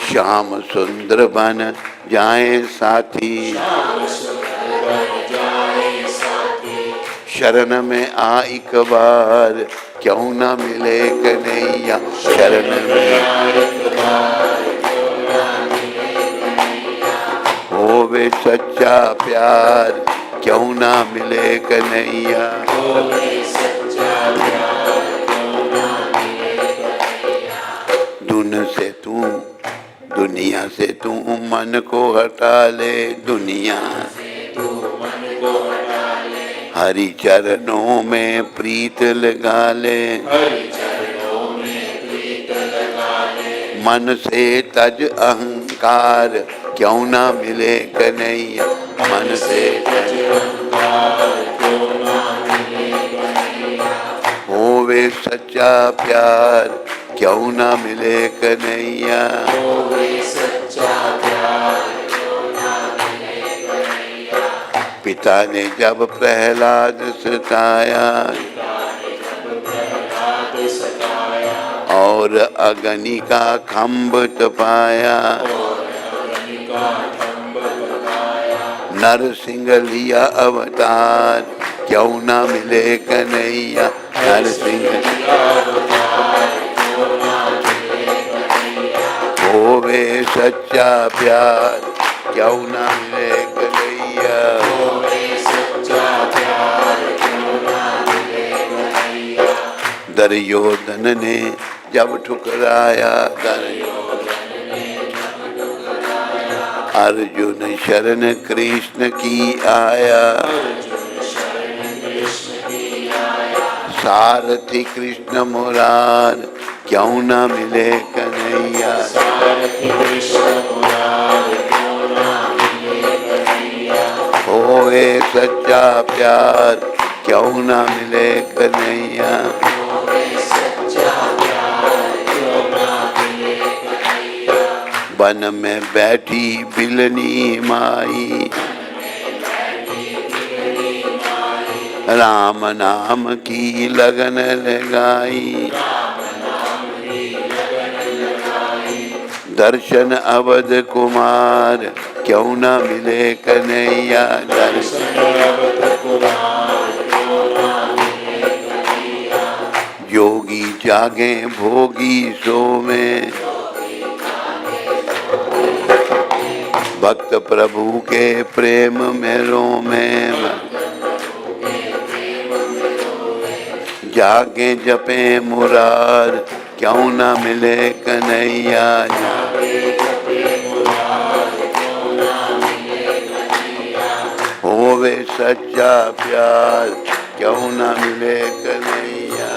श्याम सुंदर बन जाए साथी। शरण में आ एक बार क्यों ना मिले कन्हैया, शरण में आ एक बार क्यों ना मिले कन्हैया। होवे सच्चा प्यार क्यों ना मिले कन्हैया, होवे सच्चा प्यार क्यों ना मिले कन्हैया। दुन से तू दुनिया से तू मन को हटा ले, दुनिया से तू मन को हटा ले। हरि चरणों में प्रीत लगा ले, हरि चरणों में प्रीत लगा ले। मन से तज अहंकार क्यों ना मिले कन्हैया, मन से तज अहंकार क्यों ना मिले कन्हैया। होवे सच्चा प्यार क्यों ना मिले कन्हैया, होवे सच्चा प्यार क्यों ना मिले कन्हैया। पिता ने जब प्रहलाद सताया, और अग्नि का खम्भ तपाया, नरसिंह लिया अवतार क्यों ना मिले कन्हैया, नरसिंह लिया अवतार क्यों ना मिले कन्हैया। होवे सच्चा प्यार क्यों ना मिले कन्हैया, होवे सच्चा प्यार क्यों ना मिले कन्हैया। दुर्योधन ने जब ठुकराया, अर्जुन शरण कृष्ण की आया, सारथी कृष्ण मुरार क्यों न मिले कन्हैया। होवे सच्चा प्यार क्यों न मिले कन्हैया। वन में बैठी बिलनी माई, राम नाम की लगन लगाई। दर्शन अवध कुमार क्यों न मिले कन्हैया। दर्शन योगी जागे भोगी सो में, भक्त प्रभु के प्रेम में रोमे। जागे जपे मुरार क्यों न मिले कन्हैया। होवे सच्चा प्यार क्यों न मिले कन्हैया।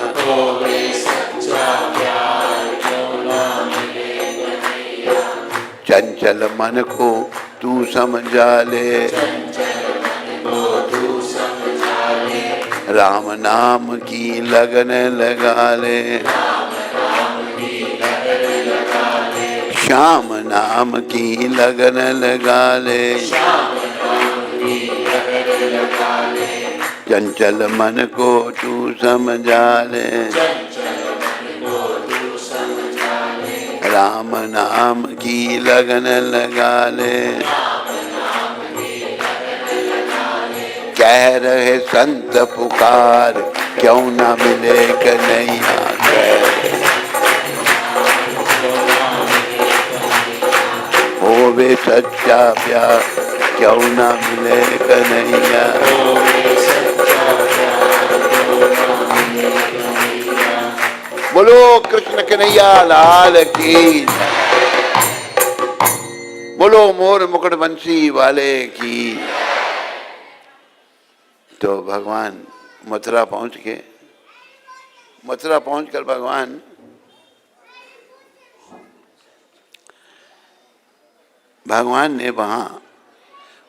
चंचल मन को तू समझा ले, राम नाम की लगन लगा ले। श्याम नाम की लगन लगा ले। चंचल मन को तू समझा ले, राम नाम की लगन लगा ले। कह रहे संत पुकार क्यों न मिले कन्हैया। होवे सच्चा प्यार क्यों न मिले कन्हैया। बोलो कृष्ण कन्हैया लाल की, बोलो मोर मुकुट बंसी वाले की। तो भगवान मथुरा पहुंचकर भगवान ने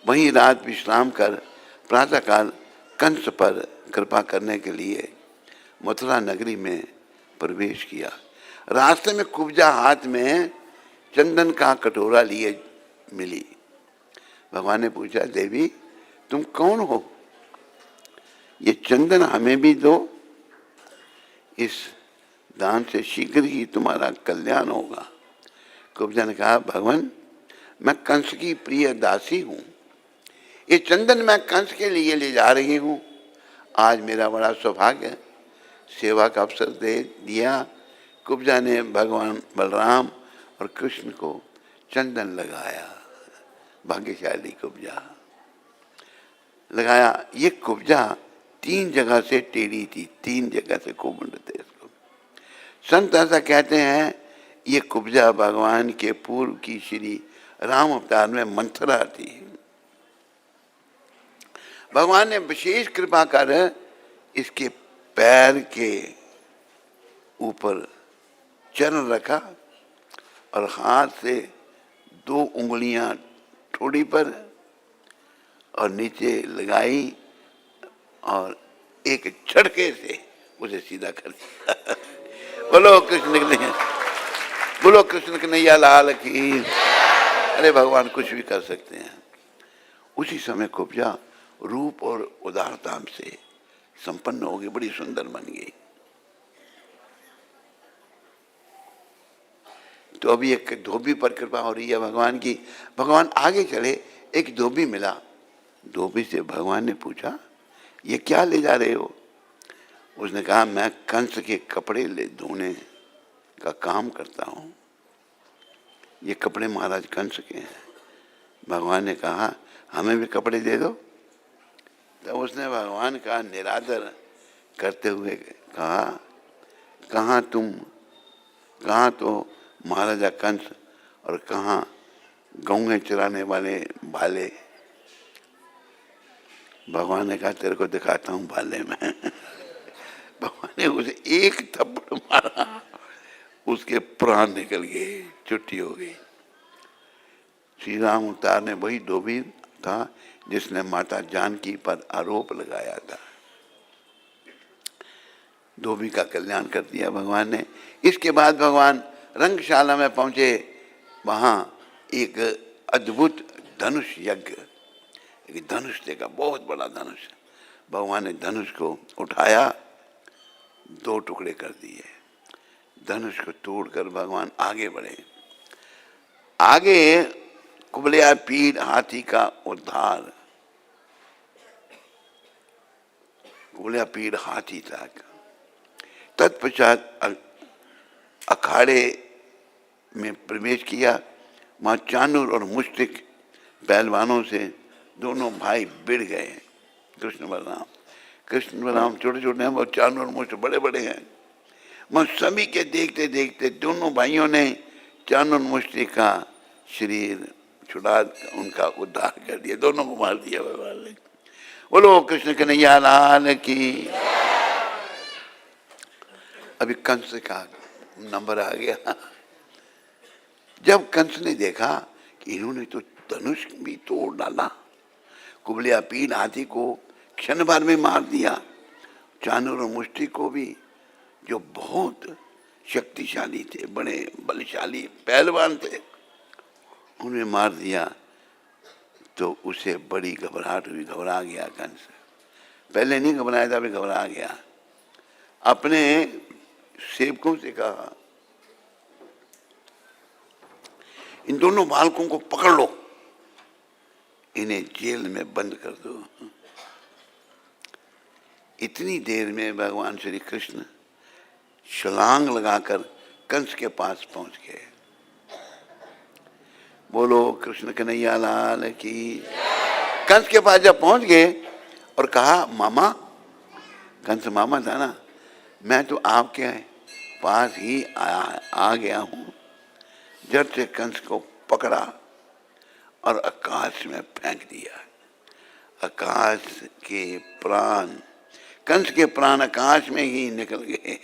वहीं रात विश्राम कर प्रातःकाल कंस पर कृपा करने के लिए मथुरा नगरी में प्रवेश किया। रास्ते में कुब्जा हाथ में चंदन का कटोरा लिए मिली। भगवान ने पूछा, देवी तुम कौन हो? ये चंदन हमें भी दो, इस दान से शीघ्र ही तुम्हारा कल्याण होगा। कुब्जा ने कहा, भगवान मैं कंस की प्रिय दासी हूँ, ये चंदन मैं कंस के लिए ले जा रही हूँ। आज मेरा बड़ा सौभाग्य, सेवा का अवसर दे दिया। कुब्जा ने भगवान बलराम और कृष्ण को चंदन लगाया। भाग्यशाली कुब्जा लगाया। ये कुब्जा 3 जगह से टेढ़ी थी, 3 जगह से कोमंड थे इसको। संत ऐसा कहते हैं, ये कुब्जा भगवान के पूर्व की श्री राम अवतार में मंथरा थी। भगवान ने विशेष कृपा कर इसके पैर के ऊपर चरण रखा और हाथ से 2 उंगलियां ठोड़ी पर और नीचे लगाई और एक झटके से उसे सीधा कर दिया। बोलो कृष्ण कन्हैया लाल की। अरे भगवान कुछ भी कर सकते हैं। उसी समय कुब्जा रूप और उदारता से संपन्न हो गई, बड़ी सुंदर बन गई। तो अभी एक धोबी पर कृपा हो रही है भगवान की। भगवान आगे चले, एक धोबी मिला। धोबी से भगवान ने पूछा, ये क्या ले जा रहे हो? उसने कहा, मैं कंस के कपड़े ले धोने का काम करता हूँ, ये कपड़े महाराज कंस के हैं। भगवान ने कहा, हमें भी कपड़े दे दो। तो उसने भगवान का निरादर करते हुए कहा, कहाँ तो महाराजा कंस और कहाँ गौएं चराने वाले भाले। भगवान ने कहा तेरे को दिखाता हूं भाले में। भगवान ने उसे एक थप्पड़ मारा, उसके प्राण निकल गए, छुट्टी हो गई। श्री राम अवतार ने वही धोबी था जिसने माता जानकी पर आरोप लगाया था। धोबी का कल्याण कर दिया भगवान ने। इसके बाद भगवान रंगशाला में पहुंचे। वहां एक अद्भुत धनुष यज्ञ, एक धनुष देखा, बहुत बड़ा धनुष। भगवान ने धनुष को उठाया, 2 टुकड़े कर दिए। धनुष को तोड़कर भगवान आगे बढ़े। आगे कुबलिया पीर हाथी का उद्धार, कुबलिया पीर हाथी तक। तत्पश्चात अखाड़े में प्रवेश किया। वहां चाणूर और मुश्तिक पहलवानों से दोनों भाई भिड़ गए। कृष्ण बलराम छोटे छोटे हैं और चाणूर और मुश्तिक बड़े बड़े हैं। वह सभी के देखते देखते दोनों भाइयों ने चाणूर मुश्तिक का शरीर छुड़ा, उनका उद्धार कर दिया, दोनों को मार दिया भगवान ने। बोलो कृष्ण कन्हैया लाल की। अभी कंस का नंबर आ गया। जब कंस ने देखा कि इन्होंने तो धनुष भी तोड़ डाला, कुबलिया पीर हाथी को क्षण भर में मार दिया, चाणूर और मुश्तिक को भी, जो बहुत शक्तिशाली थे, बड़े बलशाली पहलवान थे, उन्हें मार दिया, तो उसे बड़ी घबराहट हुई, घबरा गया कंस। पहले नहीं घबराया था, अभी घबरा गया। अपने सेवकों से कहा इन दोनों बालकों को पकड़ लो, इन्हें जेल में बंद कर दो। इतनी देर में भगवान श्री कृष्ण छलांग लगाकर कंस के पास पहुंच गए। बोलो कृष्ण कन्हैया लाल की। कंस के पास जब पहुंच गए और कहा मामा, कंस मामा था ना, मैं तो आपके पास ही आ गया हूं। जब से कंस को पकड़ा और आकाश में फेंक दिया। आकाश के प्राण, कंस के प्राण आकाश में ही निकल गए।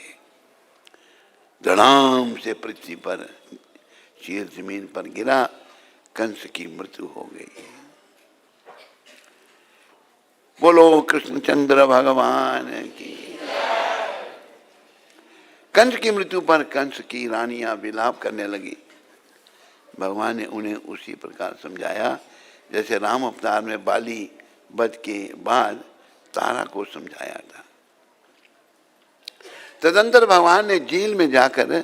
धड़ाम से पृथ्वी पर चीर जमीन पर गिरा, कंस की मृत्यु हो गई। बोलो कृष्णचंद्र भगवान की। कंस की मृत्यु पर कंस की रानियां विलाप करने लगी। भगवान ने उन्हें उसी प्रकार समझाया जैसे राम अवतार में बाली वध के बाद तारा को समझाया था। तदंतर भगवान ने जेल में जाकर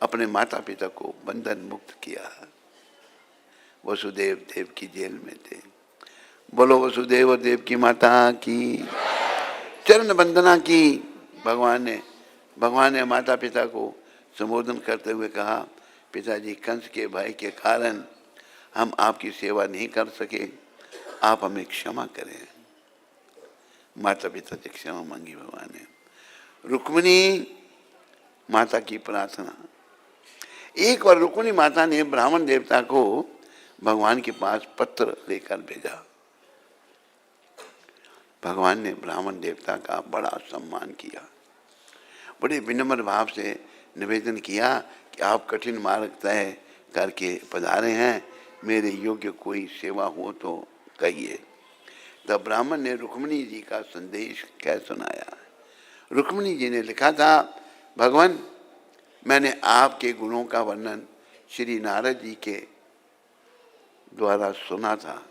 अपने माता पिता को बंधन मुक्त किया। वसुदेव देव की जेल में थे। बोलो वसुदेव देव की माता की। चरण वंदना की भगवान ने माता पिता को संबोधन करते हुए कहा, पिताजी, कंस के भय के कारण हम आपकी सेवा नहीं कर सके, आप हमें क्षमा करें। माता पिता से क्षमा मांगी भगवान ने। रुक्मिणी माता की प्रार्थना। एक बार रुक्मिणी माता ने ब्राह्मण देवता को भगवान के पास पत्र लेकर भेजा। भगवान ने ब्राह्मण देवता का बड़ा सम्मान किया, बड़े विनम्र भाव से निवेदन किया कि आप कठिन मार्ग तय करके पधारे हैं, मेरे योग्य कोई सेवा हो तो कहिए। तब ब्राह्मण ने रुक्मिणी जी का संदेश कह सुनाया। रुक्मिणी जी ने लिखा था, भगवान, मैंने आपके गुणों का वर्णन श्री नारद जी के द्वारा सुना था।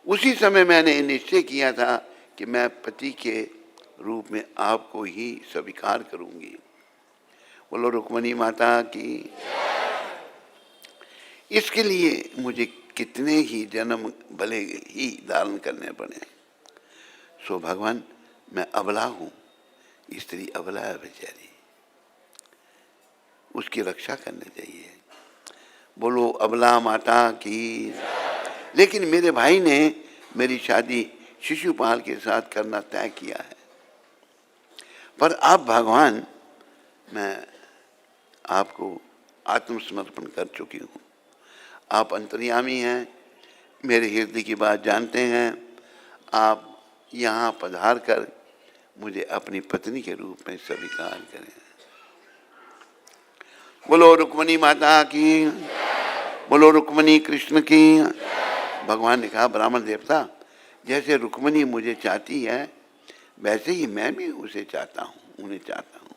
उसी समय मैंने निश्चय किया था कि मैं पति के रूप में आपको ही स्वीकार करूंगी। बोलो रुक्मिणी माता की। इसके लिए मुझे कितने ही जन्म भले ही धारण करने पड़े। सो भगवान, मैं अबला हूं, स्त्री अबला है बेचारी, उसकी रक्षा करनी चाहिए। बोलो अबला माता की। लेकिन मेरे भाई ने मेरी शादी शिशुपाल के साथ करना तय किया है, पर अब भगवान, मैं आपको आत्मसमर्पण कर चुकी हूं, आप अंतर्यामी हैं, मेरे हृदय की बात जानते हैं। आप यहाँ पधार कर मुझे अपनी पत्नी के रूप में स्वीकार करें। बोलो रुक्मणी माता की, बोलो रुक्मणी कृष्ण की। भगवान ने कहा, ब्राह्मण देवता, जैसे रुक्मणी मुझे चाहती है वैसे ही मैं भी उसे चाहता हूँ, उन्हें चाहता हूँ।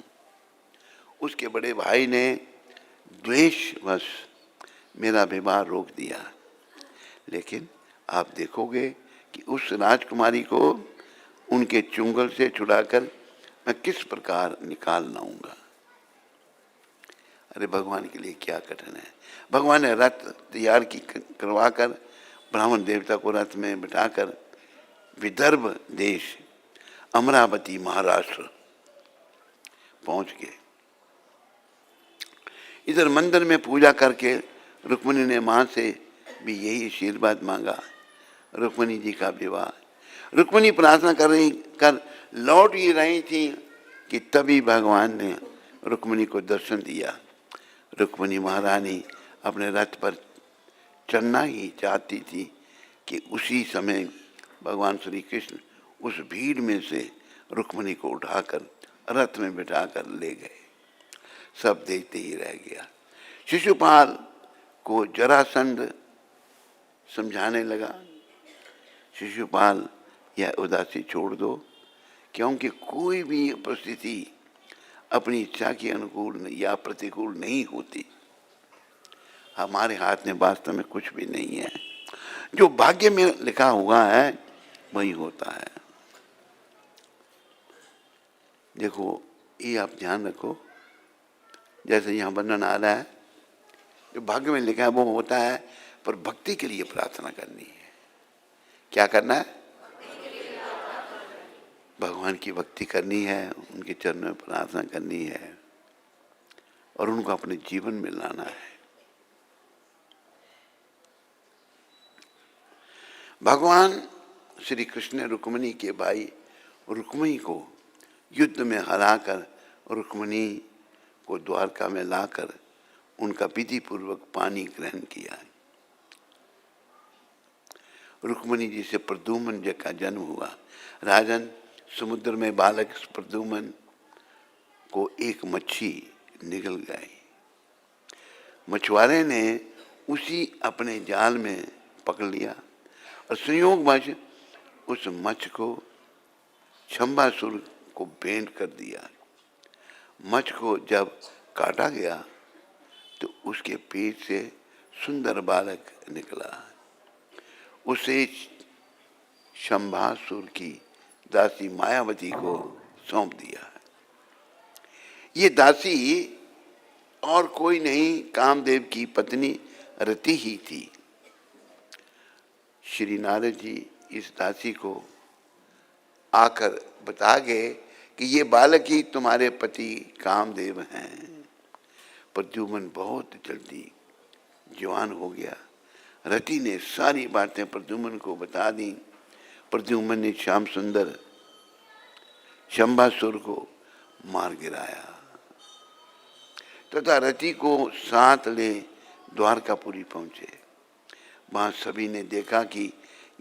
उसके बड़े भाई ने द्वेषवश मेरा विवाह रोक दिया, लेकिन आप देखोगे कि उस राजकुमारी को उनके चुंगल से छुड़ाकर मैं किस प्रकार निकाल लाऊंगा। अरे भगवान के लिए क्या कठिन है। भगवान ने रथ तैयार करवा कर ब्राह्मण देवता को रथ में बिठाकर विदर्भ देश, अमरावती, महाराष्ट्र पहुंच गए। इधर मंदिर में पूजा करके रुक्मिणी ने मां से भी यही आशीर्वाद मांगा, रुक्मिणी जी का विवाह। रुक्मिणी प्रार्थना कर लौट ही रही थी कि तभी भगवान ने रुक्मिणी को दर्शन दिया। रुक्मिणी महारानी अपने रथ पर चढ़ना ही चाहती थी कि उसी समय भगवान श्री कृष्ण उस भीड़ में से रुक्मिणी को उठाकर रथ में बिठाकर ले गए। सब देखते ही रह गया। शिशुपाल को जरासंध समझाने लगा, शिशुपाल यह उदासी छोड़ दो, क्योंकि कोई भी परिस्थिति अपनी इच्छा के अनुकूल या प्रतिकूल नहीं होती। हमारे हाथ में वास्तव में कुछ भी नहीं है, जो भाग्य में लिखा हुआ है वही होता है। देखो, ये आप ध्यान रखो, जैसे यहाँ वर्णन आ रहा है, जो भाग्य में लिखा है वो होता है, पर भक्ति के लिए प्रार्थना करनी है। क्या करना है? भगवान की भक्ति करनी है, उनके चरणों में प्रार्थना करनी है और उनको अपने जीवन में लाना है। भगवान श्री कृष्ण ने रुक्मिणी के भाई रुक्मिणी को युद्ध में हराकर रुक्मिणी को द्वारका में लाकर उनका विधि पूर्वक पानी ग्रहण किया। रुक्मिणी जी से प्रद्युम्न जी का जन्म हुआ। राजन, समुद्र में बालक प्रद्युम्न को एक मच्छी निगल गई। मछुआरे ने उसी अपने जाल में पकड़ लिया और संयोगवश उस मच्छ को शंभासुर को भेंट कर दिया। मच्छ को जब काटा गया तो उसके पेट से सुंदर बालक निकला। उसे शंभासुर की दासी मायावती को सौंप दिया। ये दासी और कोई नहीं, कामदेव की पत्नी रति ही थी। श्री नारद जी इस दासी को आकर बता गए कि ये बालक ही तुम्हारे पति कामदेव हैं। प्रद्युम्न बहुत जल्दी जवान हो गया। रति ने सारी बातें प्रद्युम्न को बता दी। प्रद्युम्न ने श्याम सुंदर शंभासुर को मार गिराया तथा रति को साथ ले द्वारकापुरी पहुंचे। वहां सभी ने देखा कि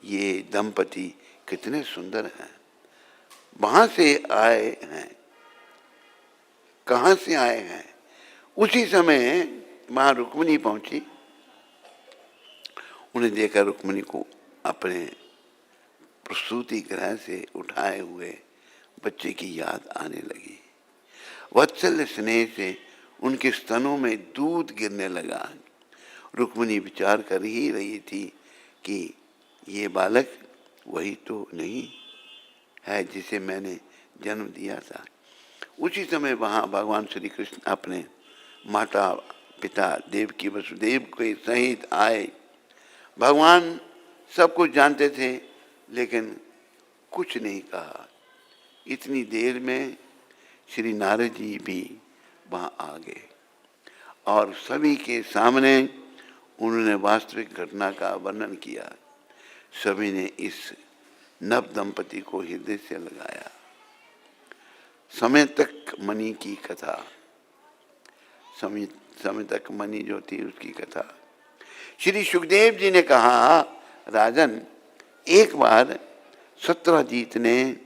ये दंपति कितने सुंदर हैं। वहां से आए हैं, कहां से आए हैं? उसी समय वहां रुक्मिणी पहुंची। उन्हें देखा रुक्मिणी को अपने प्रसूति गृह से उठाए हुए बच्चे की याद आने लगी। वत्सल्य स्नेह से उनके स्तनों में दूध गिरने लगा। रुक्मिणी विचार कर ही रही थी कि ये बालक वही तो नहीं है जिसे मैंने जन्म दिया था। उसी समय वहाँ भगवान श्री कृष्ण अपने माता पिता देवकी वसुदेव के सहित आए। भगवान सब कुछ जानते थे लेकिन कुछ नहीं कहा। इतनी देर में श्री नारद जी भी वहाँ आ गए और सभी के सामने उन्होंने वास्तविक घटना का वर्णन किया। सभी ने इस नव दंपति को हृदय से लगाया। समय तक मणि की कथा, समय तक मणि जो थी उसकी कथा। श्री सुखदेव जी ने कहा, राजन, एक बार सत्यजीत ने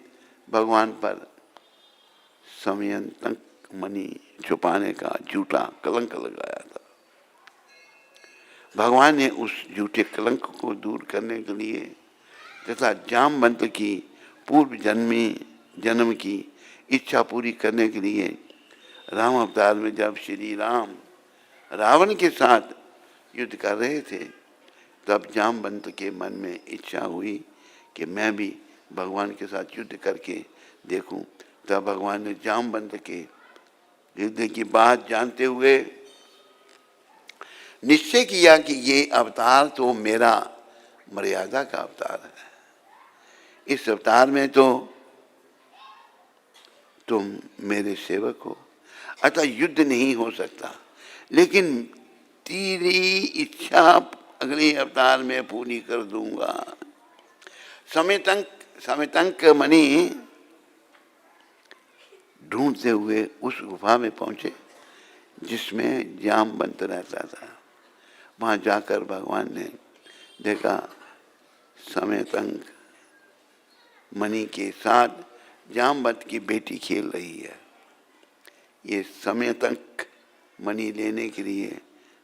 भगवान पर समयंतक मणि छुपाने का झूठा कलंक लगाया था। भगवान ने उस झूठे कलंक को दूर करने के लिए तथा जामवंत की पूर्व जन्म की इच्छा पूरी करने के लिए राम अवतार में जब श्री राम रावण के साथ युद्ध कर रहे थे, तब जामवंत के मन में इच्छा हुई कि मैं भी भगवान के साथ युद्ध करके देखूं। तब भगवान ने जामवंत के युद्ध की बात जानते हुए निश्चय किया कि ये अवतार तो मेरा मर्यादा का अवतार है। इस अवतार में तो तुम मेरे सेवक हो, अतः युद्ध नहीं हो सकता, लेकिन तेरी इच्छा अगले अवतार में पूरी कर दूंगा। समयतंक मणि ढूंढते हुए उस गुफा में पहुंचे जिसमें जामवंत रहता था। वहां जाकर भगवान ने देखा समयतंक मणि के साथ जामवंत की बेटी खेल रही है। ये समयतंक मणि लेने के लिए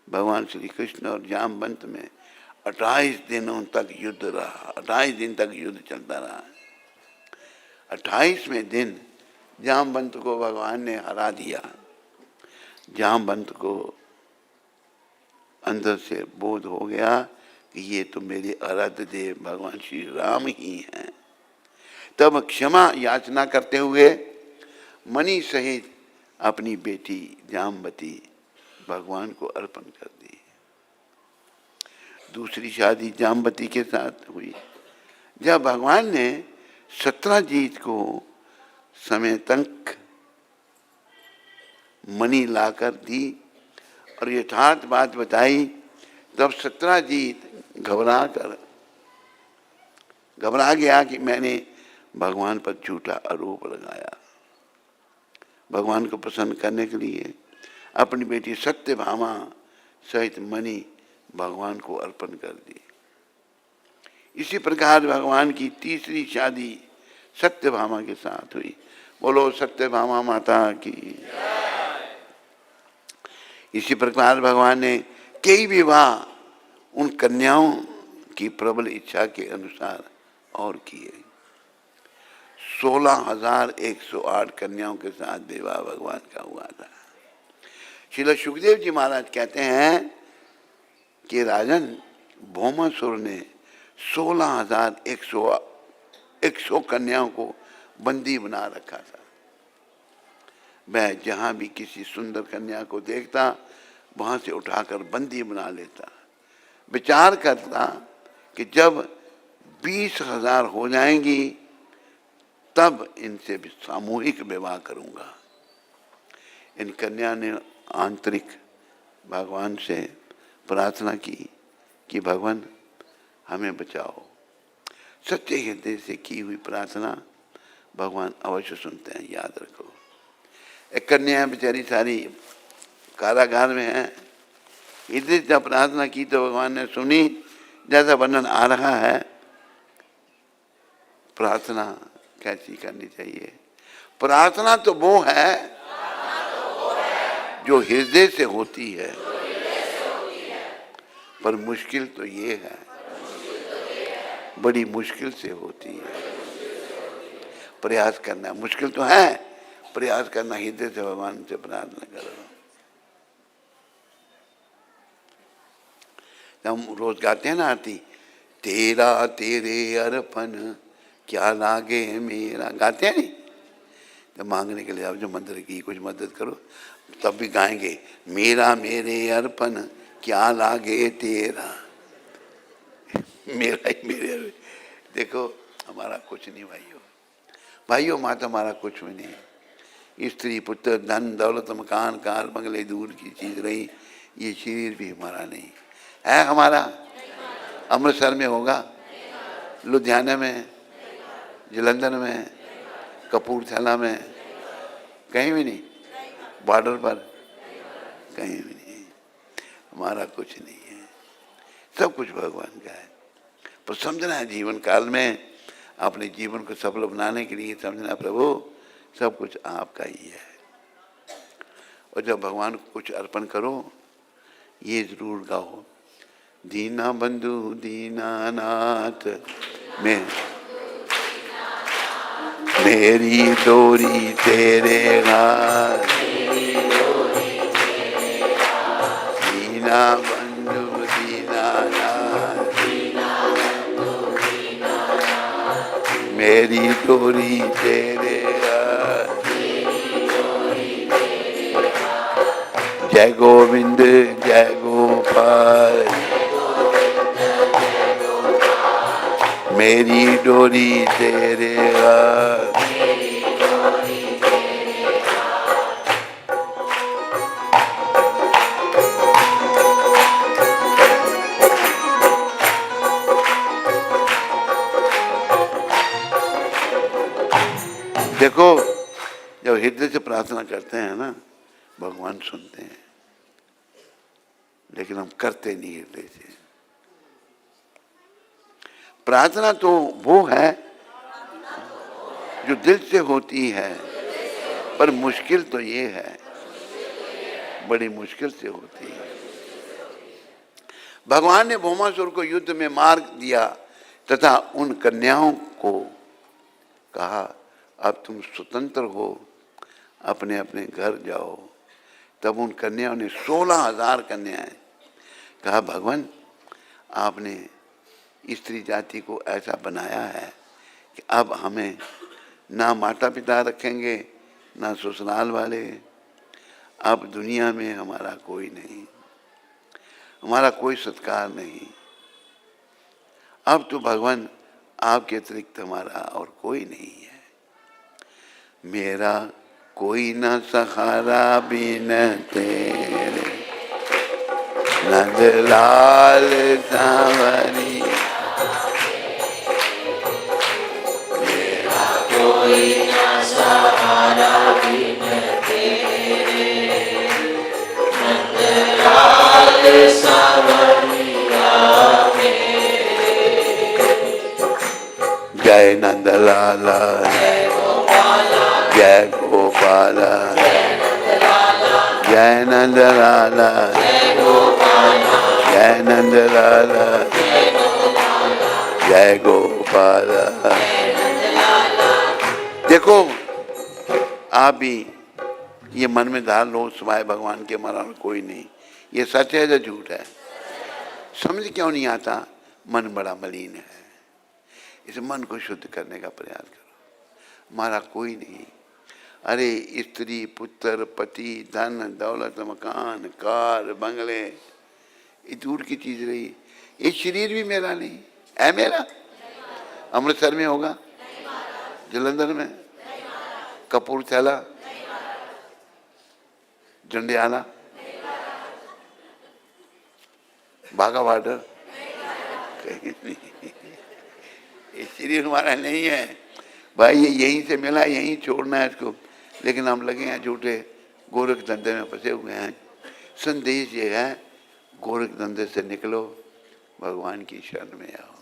भगवान श्री कृष्ण और जामवंत में 28 दिनों तक युद्ध रहा। 28 दिन तक युद्ध चलता रहा। 28वें दिन जामवंत को भगवान ने हरा दिया। जामवंत को अंदर से बोध हो गया कि ये तो मेरे आराध्य देव भगवान श्री राम ही हैं। तब क्षमा याचना करते हुए मणि सहित अपनी बेटी जामवती भगवान को अर्पण कर दी। दूसरी शादी जामवती के साथ हुई। जब भगवान ने सत्यजीत को समयतंक मणि लाकर दी और यथार्थ बात बताई, तब सत्यजीत घबरा गया कि मैंने भगवान पर झूठा आरोप लगाया। भगवान को प्रसन्न करने के लिए अपनी बेटी सत्यभामा सहित मणि भगवान को अर्पण कर दी। इसी प्रकार भगवान की तीसरी शादी सत्यभामा के साथ हुई। बोलो सत्यभामा माता की। इसी प्रकार भगवान ने कई विवाह उन कन्याओं की प्रबल इच्छा के अनुसार और किए। 16,108 कन्याओं के साथ विवाह भगवान का हुआ था। श्रील सुखदेव जी महाराज कहते हैं कि राजन भौमासुर ने 16,100 कन्याओं को बंदी बना रखा था। मैं जहां भी किसी सुंदर कन्या को देखता, वहां से उठाकर बंदी बना लेता। विचार करता कि जब 20,000 हो जाएंगी तब इनसे भी सामूहिक विवाह करूंगा। इन कन्या ने आंतरिक भगवान से प्रार्थना की कि भगवान हमें बचाओ। सच्चे हृदय से की हुई प्रार्थना भगवान अवश्य सुनते हैं, याद रखो। एक कन्या बेचारी सारी कारागार में है। इधर जब प्रार्थना की तो भगवान ने सुनी। जैसा वर्णन आ रहा है, प्रार्थना कैसी करनी चाहिए। प्रार्थना तो वो है जो हृदय से होती है, पर मुश्किल तो ये है, बड़ी मुश्किल से होती है। प्रयास करना मुश्किल तो है, प्रयास करना हृदय से भगवान से प्रार्थना करो। हम रोज गाते हैं ना आरती, तेरा तेरे अर्पण क्या लागे मेरा, गाते हैं नहीं। तो मांगने के लिए आप जो मंदिर की कुछ मदद करो, तब भी गाएंगे मेरा मेरे अर्पण क्या लागे तेरा, मेरा ही मेरे। देखो हमारा कुछ नहीं भाइयों माता, हमारा कुछ भी नहीं। स्त्री पुत्र धन दौलत मकान कार बंगले दूर की चीज रही, ये शरीर भी हमारा नहीं है। हमारा अमृतसर में होगा, लुधियाना में, जलंधर में, कपूरथला में, कहीं भी नहीं। बॉर्डर पर कहीं भी नहीं। हमारा कुछ नहीं है। सब कुछ भगवान का है। पर समझना है जीवन काल में अपने जीवन को सफल बनाने के लिए समझना प्रभु सब कुछ आपका ही है। और जब भगवान को कुछ अर्पण करो ये जरूर गाओ, दीना बंधु दीनानाथ में मेरी डोरी तेरे हाथ, दीना बंधु दीनानाथ मेरी डोरी तेरे हाथ। जय गोविंद जय गोपाल मेरी डोरी तेरे हाथ। देखो जब हृदय से प्रार्थना करते हैं ना भगवान सुनते हैं, लेकिन हम करते नहीं हृदय से। प्रार्थना तो वो है जो दिल से होती है, पर मुश्किल तो ये है, बड़ी मुश्किल से होती है। भगवान ने भौमासुर को युद्ध में मार दिया तथा उन कन्याओं को कहा अब तुम स्वतंत्र हो, अपने अपने घर जाओ। तब उन कन्याओं ने 16,000 कन्याएं कहा भगवान आपने स्त्री जाति को ऐसा बनाया है कि अब हमें ना माता पिता रखेंगे ना ससुराल वाले, अब दुनिया में हमारा कोई नहीं, हमारा कोई सत्कार नहीं। अब तो भगवान आपके अतिरिक्त हमारा और कोई नहीं है। मेरा कोई न सहारा बिन तेरे, नंदलाल सांवरी। मेरा कोई न सहारा बिन तेरे, नंदलाल सांवरिया मेरे। जय नंदलाला जय गोपाला, जय नंदलाला जय नंदलाला जय गोपाला। देखो आप भी ये मन में धार लो सिवाय भगवान के हमारा कोई नहीं। ये सच है या झूठ है? समझ क्यों नहीं आता? मन बड़ा मलिन है। इस मन को शुद्ध करने का प्रयास करो। हमारा कोई नहीं। अरे स्त्री पुत्र पति धन दौलत मकान कार बंगले ये दूर की चीज रही। ये शरीर भी मेरा नहीं है। मेरा अमृतसर में होगा, जलंधर में, कपूरथला, जंडियाला, बाघा बॉर्डर, कहीं नहीं। ये शरीर हमारा नहीं है भाई। ये यहीं से मिला, यहीं छोड़ना है इसको। लेकिन हम लगे हैं झूठे गोरख धंधे में फंसे हुए हैं। संदेश ये है गोरख धंधे से निकलो, भगवान की शरण में आओ।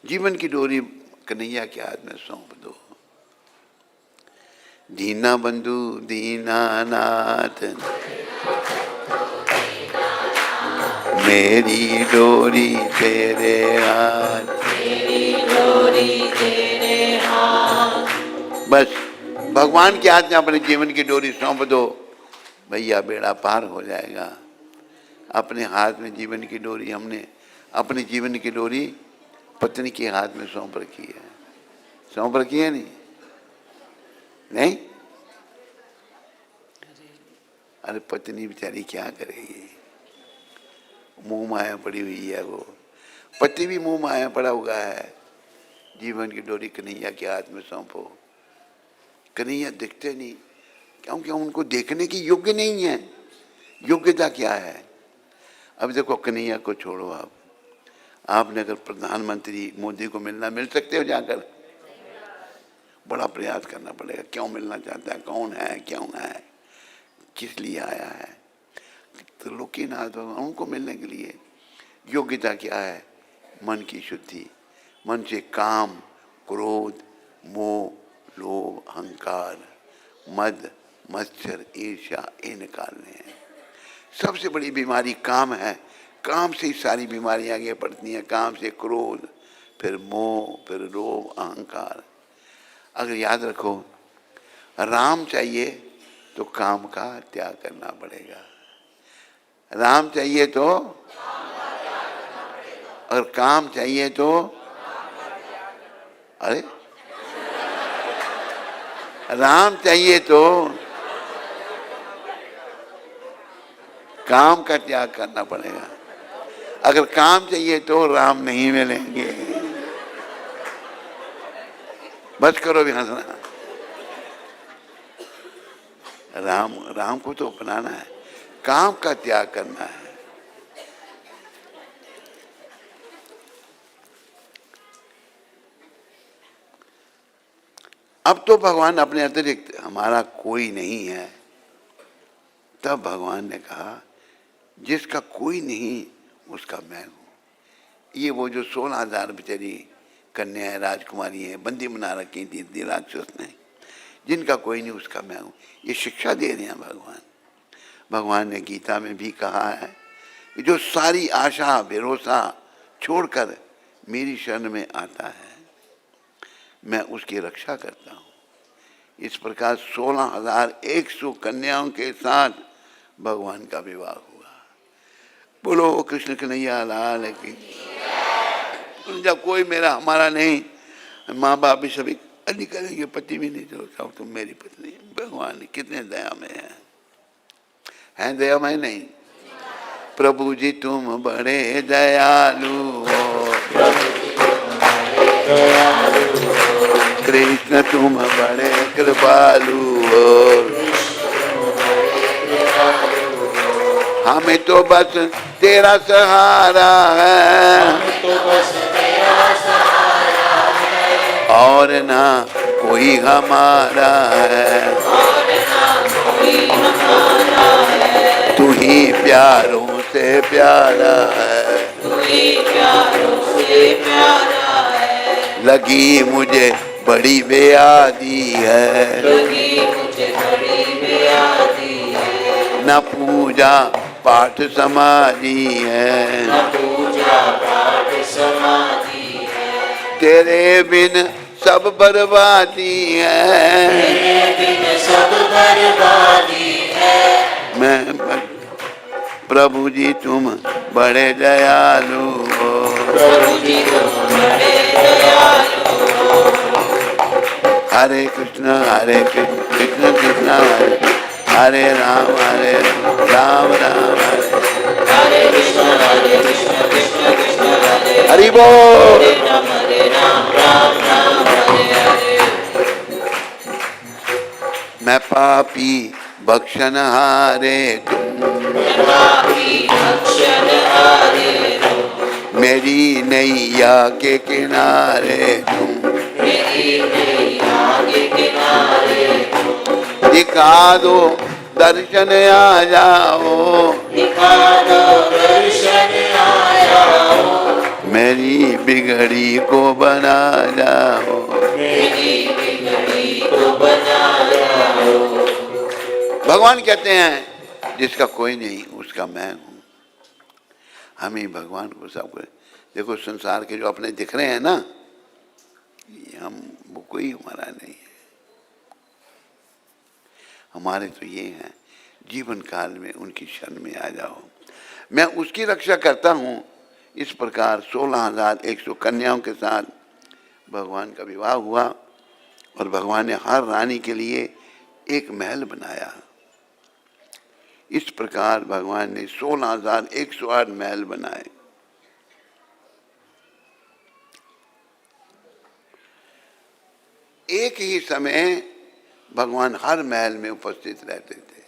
जीवन की डोरी कन्हैया के हाथ में सौंप दो। दीना बंधु दीनानाथ मेरी डोरी तेरे हाथ, मेरी डोरी तेरे हाथ। बस भगवान के हाथ में अपने जीवन की डोरी सौंप दो, भैया बेड़ा पार हो जाएगा। अपने हाथ में जीवन की डोरी, हमने अपने जीवन की डोरी पत्नी के हाथ में सौंप रखी है। सौंप रखी है नहीं? नहीं? अरे पत्नी बेचारी क्या करेगी, मुंह माया पड़ी हुई है। वो पति भी मुंह माया पड़ा हुआ है। जीवन की डोरी कन्हैया के हाथ में सौंपो। कन्हैया दिखते नहीं क्योंकि उनको देखने की योग्य नहीं है। योग्यता क्या है? अब देखो कन्हैया को छोड़ो। आपने अगर प्रधानमंत्री मोदी को मिलना, मिल सकते हो जाकर? बड़ा प्रयास करना पड़ेगा। क्यों मिलना चाहता है, कौन है, क्यों है, किस लिए आया है? त्रिलोकीनाथ भगवान, उनको मिलने के लिए योग्यता क्या है? मन की शुद्धि। मन से काम, क्रोध, मोह, लोभ, अहंकार, मद, मत्सर, ईर्ष्या, ये निकालने हैं। सबसे बड़ी बीमारी काम है। काम से ही सारी बीमारियां आगे बढ़ती हैं। काम से क्रोध, फिर मोह, फिर लोभ, अहंकार। अगर याद रखो, राम चाहिए तो काम का त्याग करना पड़ेगा। राम चाहिए तो, अगर काम चाहिए तो, अरे राम चाहिए तो काम का त्याग करना पड़ेगा। अगर काम चाहिए तो राम नहीं मिलेंगे। बस करो भी हंसना। राम को तो अपनाना है, काम का त्याग करना है। अब तो भगवान अपने अतिरिक्त हमारा कोई नहीं है। तब भगवान ने कहा, जिसका कोई नहीं उसका मैं हूं। ये वो जो 16,000 बेचारी कन्याएं, राजकुमारी हैं, बंदी बना रखी थी राक्षस ने, जिनका कोई नहीं उसका मैं हूं, ये शिक्षा दे रहे हैं भगवान। भगवान ने गीता में भी कहा है कि जो सारी आशा भरोसा छोड़कर मेरी शरण में आता है, मैं उसकी रक्षा करता हूँ। इस प्रकार 16,100 कन्याओं के साथ भगवान का विवाह हुआ। बोलो कृष्ण कन्हैया लाल की। जब कोई मेरा हमारा नहीं, माँ बाप भी सभी नहीं करेंगे, पति भी नहीं चलता, तुम मेरी पत्नी। भगवान कितने दयामय हैं दयामय नहीं? प्रभु जी तुम बड़े दयालु हो, कृष्ण तुम बड़े कृपालु हो, हमें तो बस तेरा सहारा है, और ना कोई हमारा है, तू ही प्यारों से प्यारा है, लगी मुझे बड़ी बेयादी है, न पूजा पाठ समाधि है, तेरे बिन सब बर्बादी है, मैं प्रभु जी तुम बड़े दयालु हो, हरे कृष्ण कृष्ण कृष्ण हरे राम राम हरे हरि बोल। मैं पापी बख्शनहारे तुम, मेरी नैया के किनारे तुम, दिखा दो दर्शन आ जाओ, मेरी बिगड़ी को बना जाओ, भगवान कहते हैं जिसका कोई नहीं उसका मैं हूं। हम ही भगवान को सब कुछ। देखो संसार के जो अपने दिख रहे हैं ना, हम वो कोई हमारा नहीं है। हमारे तो ये हैं, जीवन काल में उनकी शरण में आ जाओ, मैं उसकी रक्षा करता हूँ। इस प्रकार 16,100 कन्याओं के साथ भगवान का विवाह हुआ और भगवान ने हर रानी के लिए एक महल बनाया। इस प्रकार भगवान ने 16,108 महल बनाए। एक ही समय भगवान हर महल में उपस्थित रहते थे।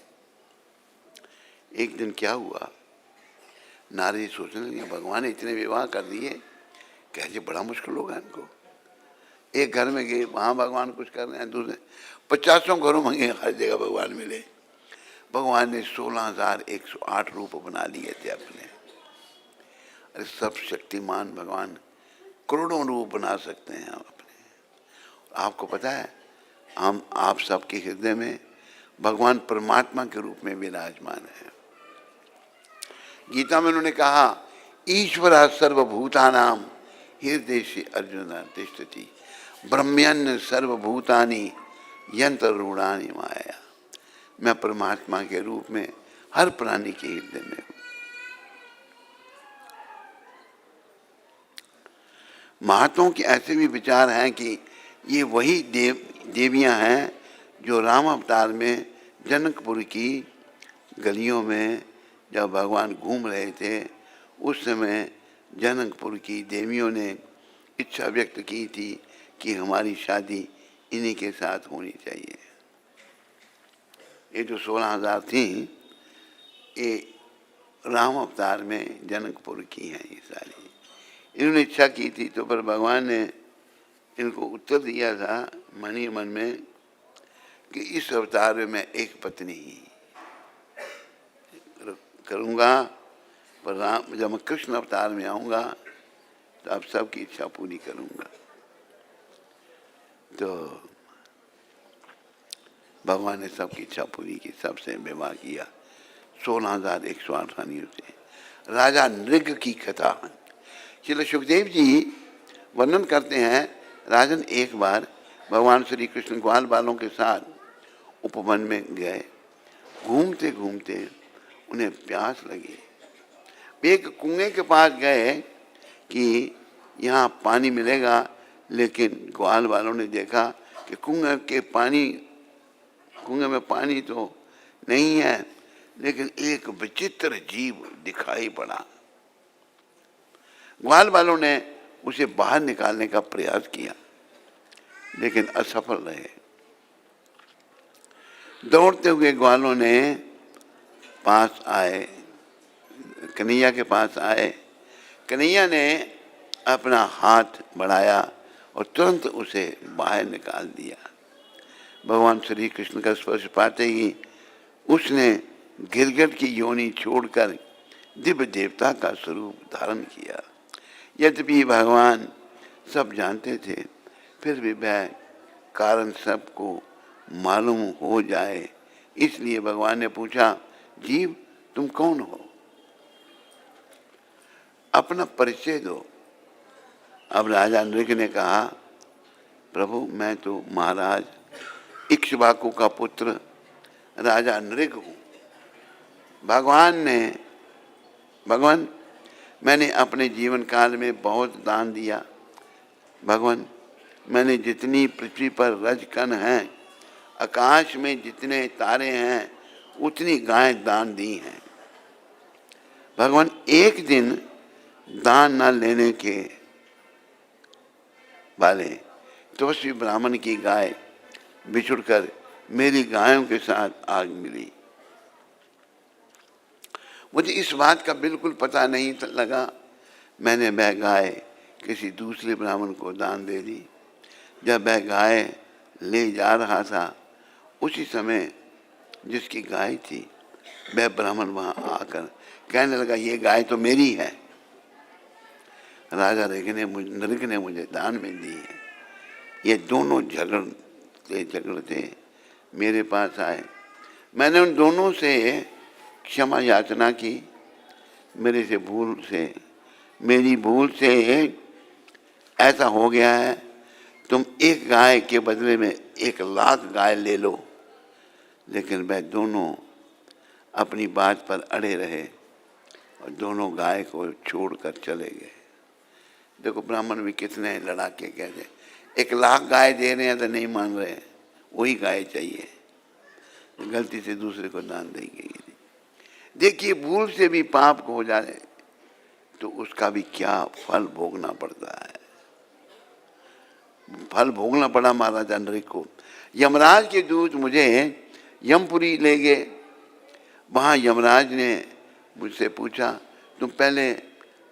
एक दिन क्या हुआ, नारी सोचने लगी भगवान ने इतने विवाह कर दिए, कैसे बड़ा मुश्किल होगा इनको। एक घर में गए, वहां भगवान कुछ कर रहे हैं, दूसरे 50 घरों में गए, हर जगह भगवान मिले। भगवान ने 16,108 रूप बना लिए थे अपने। अरे सब शक्तिमान भगवान करोड़ों रूप बना सकते हैं हम अपने। आपको पता है हम आप सबके हृदय में भगवान परमात्मा के रूप में विराजमान है। गीता में उन्होंने कहा ईश्वर सर्वभूतानाम हृदय से अर्जुन तिष्ठति ब्रह्मण्य सर्वभूतानि यंत्र रूढ़ानि माया। मैं परमात्मा के रूप में हर प्राणी के हृदय में हूं। महात्माओं के ऐसे भी विचार हैं कि ये वही देवियां हैं जो राम अवतार में जनकपुर की गलियों में जब भगवान घूम रहे थे उस समय जनकपुर की देवियों ने इच्छा व्यक्त की थी कि हमारी शादी इन्हीं के साथ होनी चाहिए। ये जो 16,000 थी ये राम अवतार में जनकपुर की हैं ये सारी। इन्होंने इच्छा की थी तो पर भगवान ने इनको उत्तर दिया था मन ही मन में कि इस अवतार में मैं एक पत्नी ही करूँगा, पर राम जब मैं कृष्ण अवतार में आऊँगा तो आप सबकी इच्छा पूरी करूँगा। तो भगवान ने सबकी इच्छा पूरी की, सबसे विवाह किया 16,108 रानियों से। राजा नृग की कथा श्री सुखदेव जी वर्णन करते हैं। राजन एक बार भगवान श्री कृष्ण ग्वाल बालों के साथ उपवन में गए। घूमते घूमते उन्हें प्यास लगी। एक कुएं के पास गए कि यहाँ पानी मिलेगा, लेकिन ग्वाल वालों ने देखा कि कुएं में पानी तो नहीं है, लेकिन एक विचित्र जीव दिखाई पड़ा। ग्वाल वालों ने उसे बाहर निकालने का प्रयास किया लेकिन असफल रहे। दौड़ते हुए ग्वालों ने पास आए, कन्हैया के पास आए। कन्हैया ने अपना हाथ बढ़ाया और तुरंत उसे बाहर निकाल दिया। भगवान श्री कृष्ण का स्पर्श पाते ही उसने गिरगिट की योनि छोड़कर दिव्य देवता का स्वरूप धारण किया। यद्यपि भगवान सब जानते थे, फिर भी वह कारण सबको मालूम हो जाए इसलिए भगवान ने पूछा, जीव तुम कौन हो? अपना परिचय दो। अब राजा नृग ने कहा, प्रभु मैं तो महाराज इक्ष्वाकु का पुत्र राजा नृग हूँ। भगवान मैंने अपने जीवन काल में बहुत दान दिया। भगवान मैंने जितनी पृथ्वी पर रजकण हैं, आकाश में जितने तारे हैं, उतनी गाय दान दी हैं। भगवान एक दिन दान न लेने के वाले तपस्वी ब्राह्मण की गाय बिछुड़कर मेरी गायों के साथ आग मिली। मुझे इस बात का बिल्कुल पता नहीं लगा। मैंने वह गाय किसी दूसरे ब्राह्मण को दान दे दी। जब वह गाय ले जा रहा था उसी समय जिसकी गाय थी वह ब्राह्मण वहां आकर कहने लगा, ये गाय तो मेरी है, राजा नृग ने मुझे दान में दी है। ये दोनों झगड़ते मेरे पास आए। मैंने उन दोनों से क्षमा याचना की। मेरी भूल से ऐसा हो गया है। तुम एक गाय के बदले में 1,00,000 गाय ले लो। लेकिन वह दोनों अपनी बात पर अड़े रहे और दोनों गाय को छोड़कर चले गए। देखो ब्राह्मण भी कितने लड़ाके कहते, 1,00,000 गाय दे रहे हैं तो नहीं मान रहे, वही गाय चाहिए, गलती से दूसरे को दान देंगे। देखिए भूल से भी पाप हो जाए तो उसका भी क्या फल भोगना पड़ता है। फल भोगना पड़ा महाराजा नृग को। यमराज के दूत मुझे यमपुरी ले गए। वहाँ यमराज ने मुझसे पूछा, तुम पहले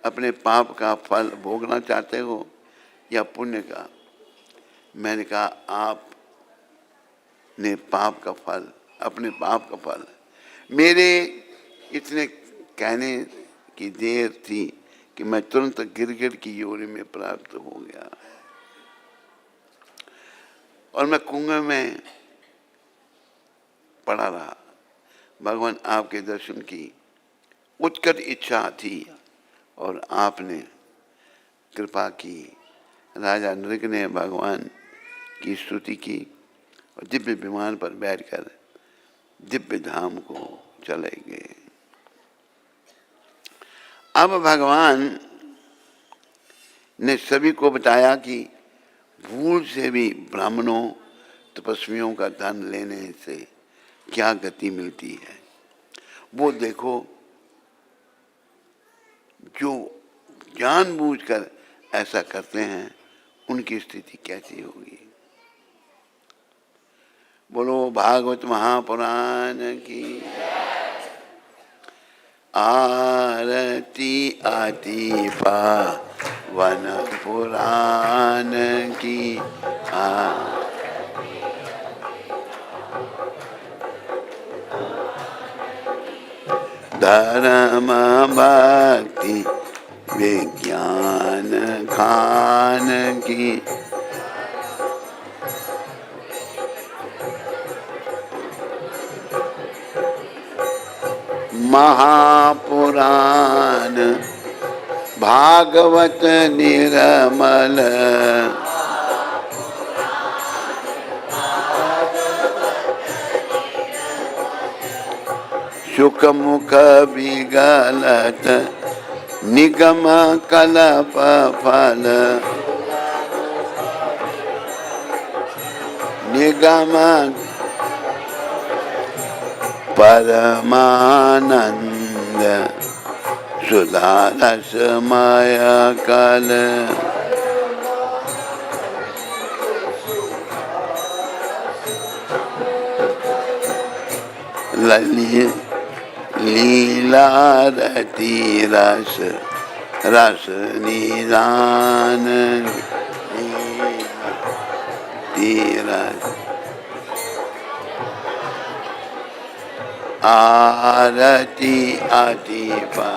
अपने पाप का फल भोगना चाहते हो या पुण्य का? मैंने कहा, आप ने अपने पाप का फल मेरे इतने कहने की देर थी कि मैं तुरंत गिरगिट की योनि में प्राप्त हो गया और मैं कुएं में पड़ा रहा। भगवान आपके दर्शन की उत्कट इच्छा थी और आपने कृपा की। राजा नृग ने भगवान की स्तुति की और दिव्य विमान पर बैठकर दिव्य धाम को चले गए। अब भगवान ने सभी को बताया कि भूल से भी ब्राह्मणों तपस्वियों का धन लेने से क्या गति मिलती है। वो देखो जो जानबूझकर ऐसा करते हैं उनकी स्थिति कैसी होगी। बोलो भागवत महापुराण की आरती आती पावन पुराण की धर्म भक्ति विज्ञान खान की महापुराण भागवत निर्मल सुख मुख विगलत निगम कलप फल निगम परमानंद सुधा रसमय कल लीला रति रस रस निदान तीरथ आरती अतिपा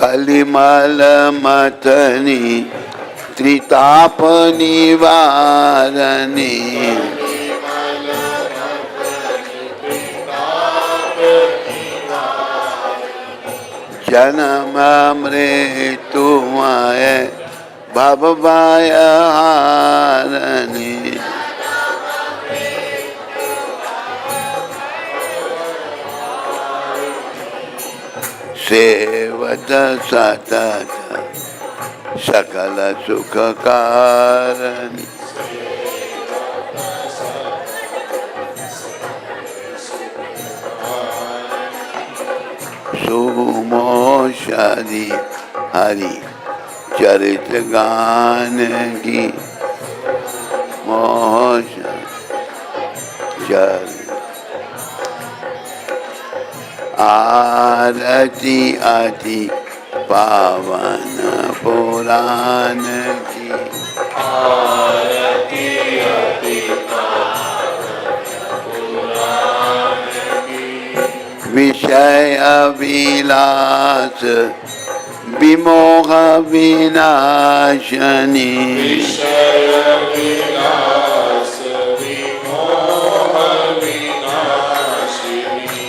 कलिमल मतनी त्रिताप निवारणी जन्म मृत्युमय भवभय हारणी सेवत सतत सकल सुख कारण सुमोषधि हरि चरित गान की मोष चर आरती अति पावन पुराण की आरती अति पावन पुराण की विषय विलास विमोह विनाशनी विषय विलास विमोह विनाशिनी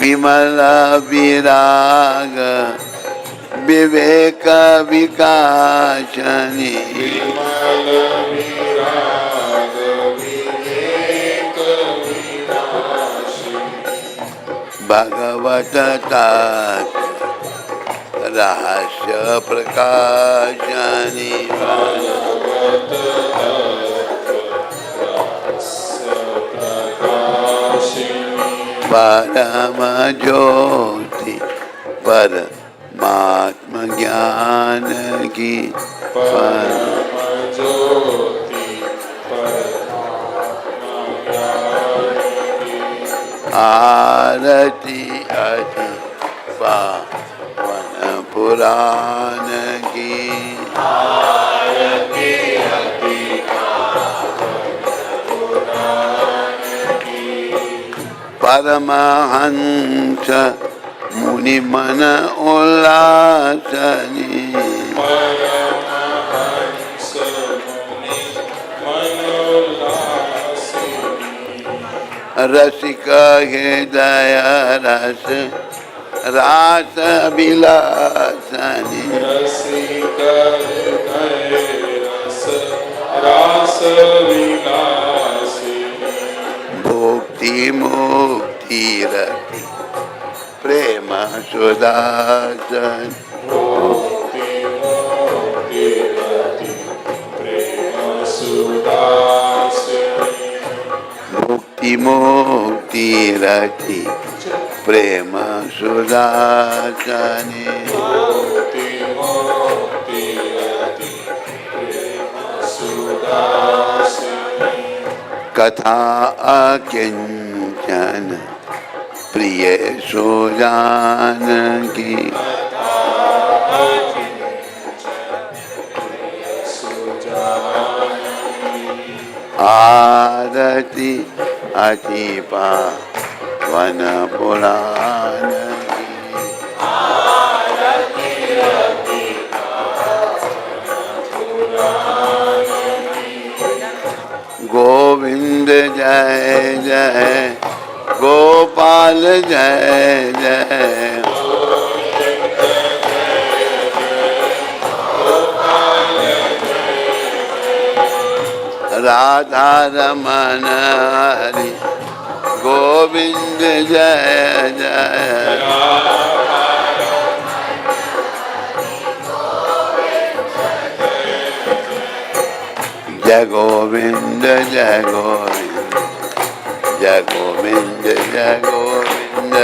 विमल विराग विवेक विकासनी विमल विराग विवेक विनाशिनी भगवत तत्व रहस्य प्रकाशनी भगवत तत्व रहस्य प्रकाशिनी परम ज्योति परमात्म ज्ञान की परम ज्योति परमात्मा ज्ञान की आरती अति पावन पुराण की परमहंस मुनि मन उल्लासनी परमहंस मुनि मनोल्लासिनी रसिक हृदय रस रास विलासनी रसिक हृदय रस रास विलासिनी भुक्ति मुक्ति रति प्रेम सुदासन भुक्ति मुक्ति रति प्रेम सुदासिनी मुक्ति मुक्ति रति प्रेम सुदासनी मुक्ति मुक्ति रति प्रेम सुदासिनी कथा अकिंचन प्रिय सुजान की आरती अति पावन पुराण की गोविंद जय जय गोपाल जय जय राधा रमन हरि गोविंद जय जय जय गोविंद जय गोविंद जय गोविंद जय गोविंद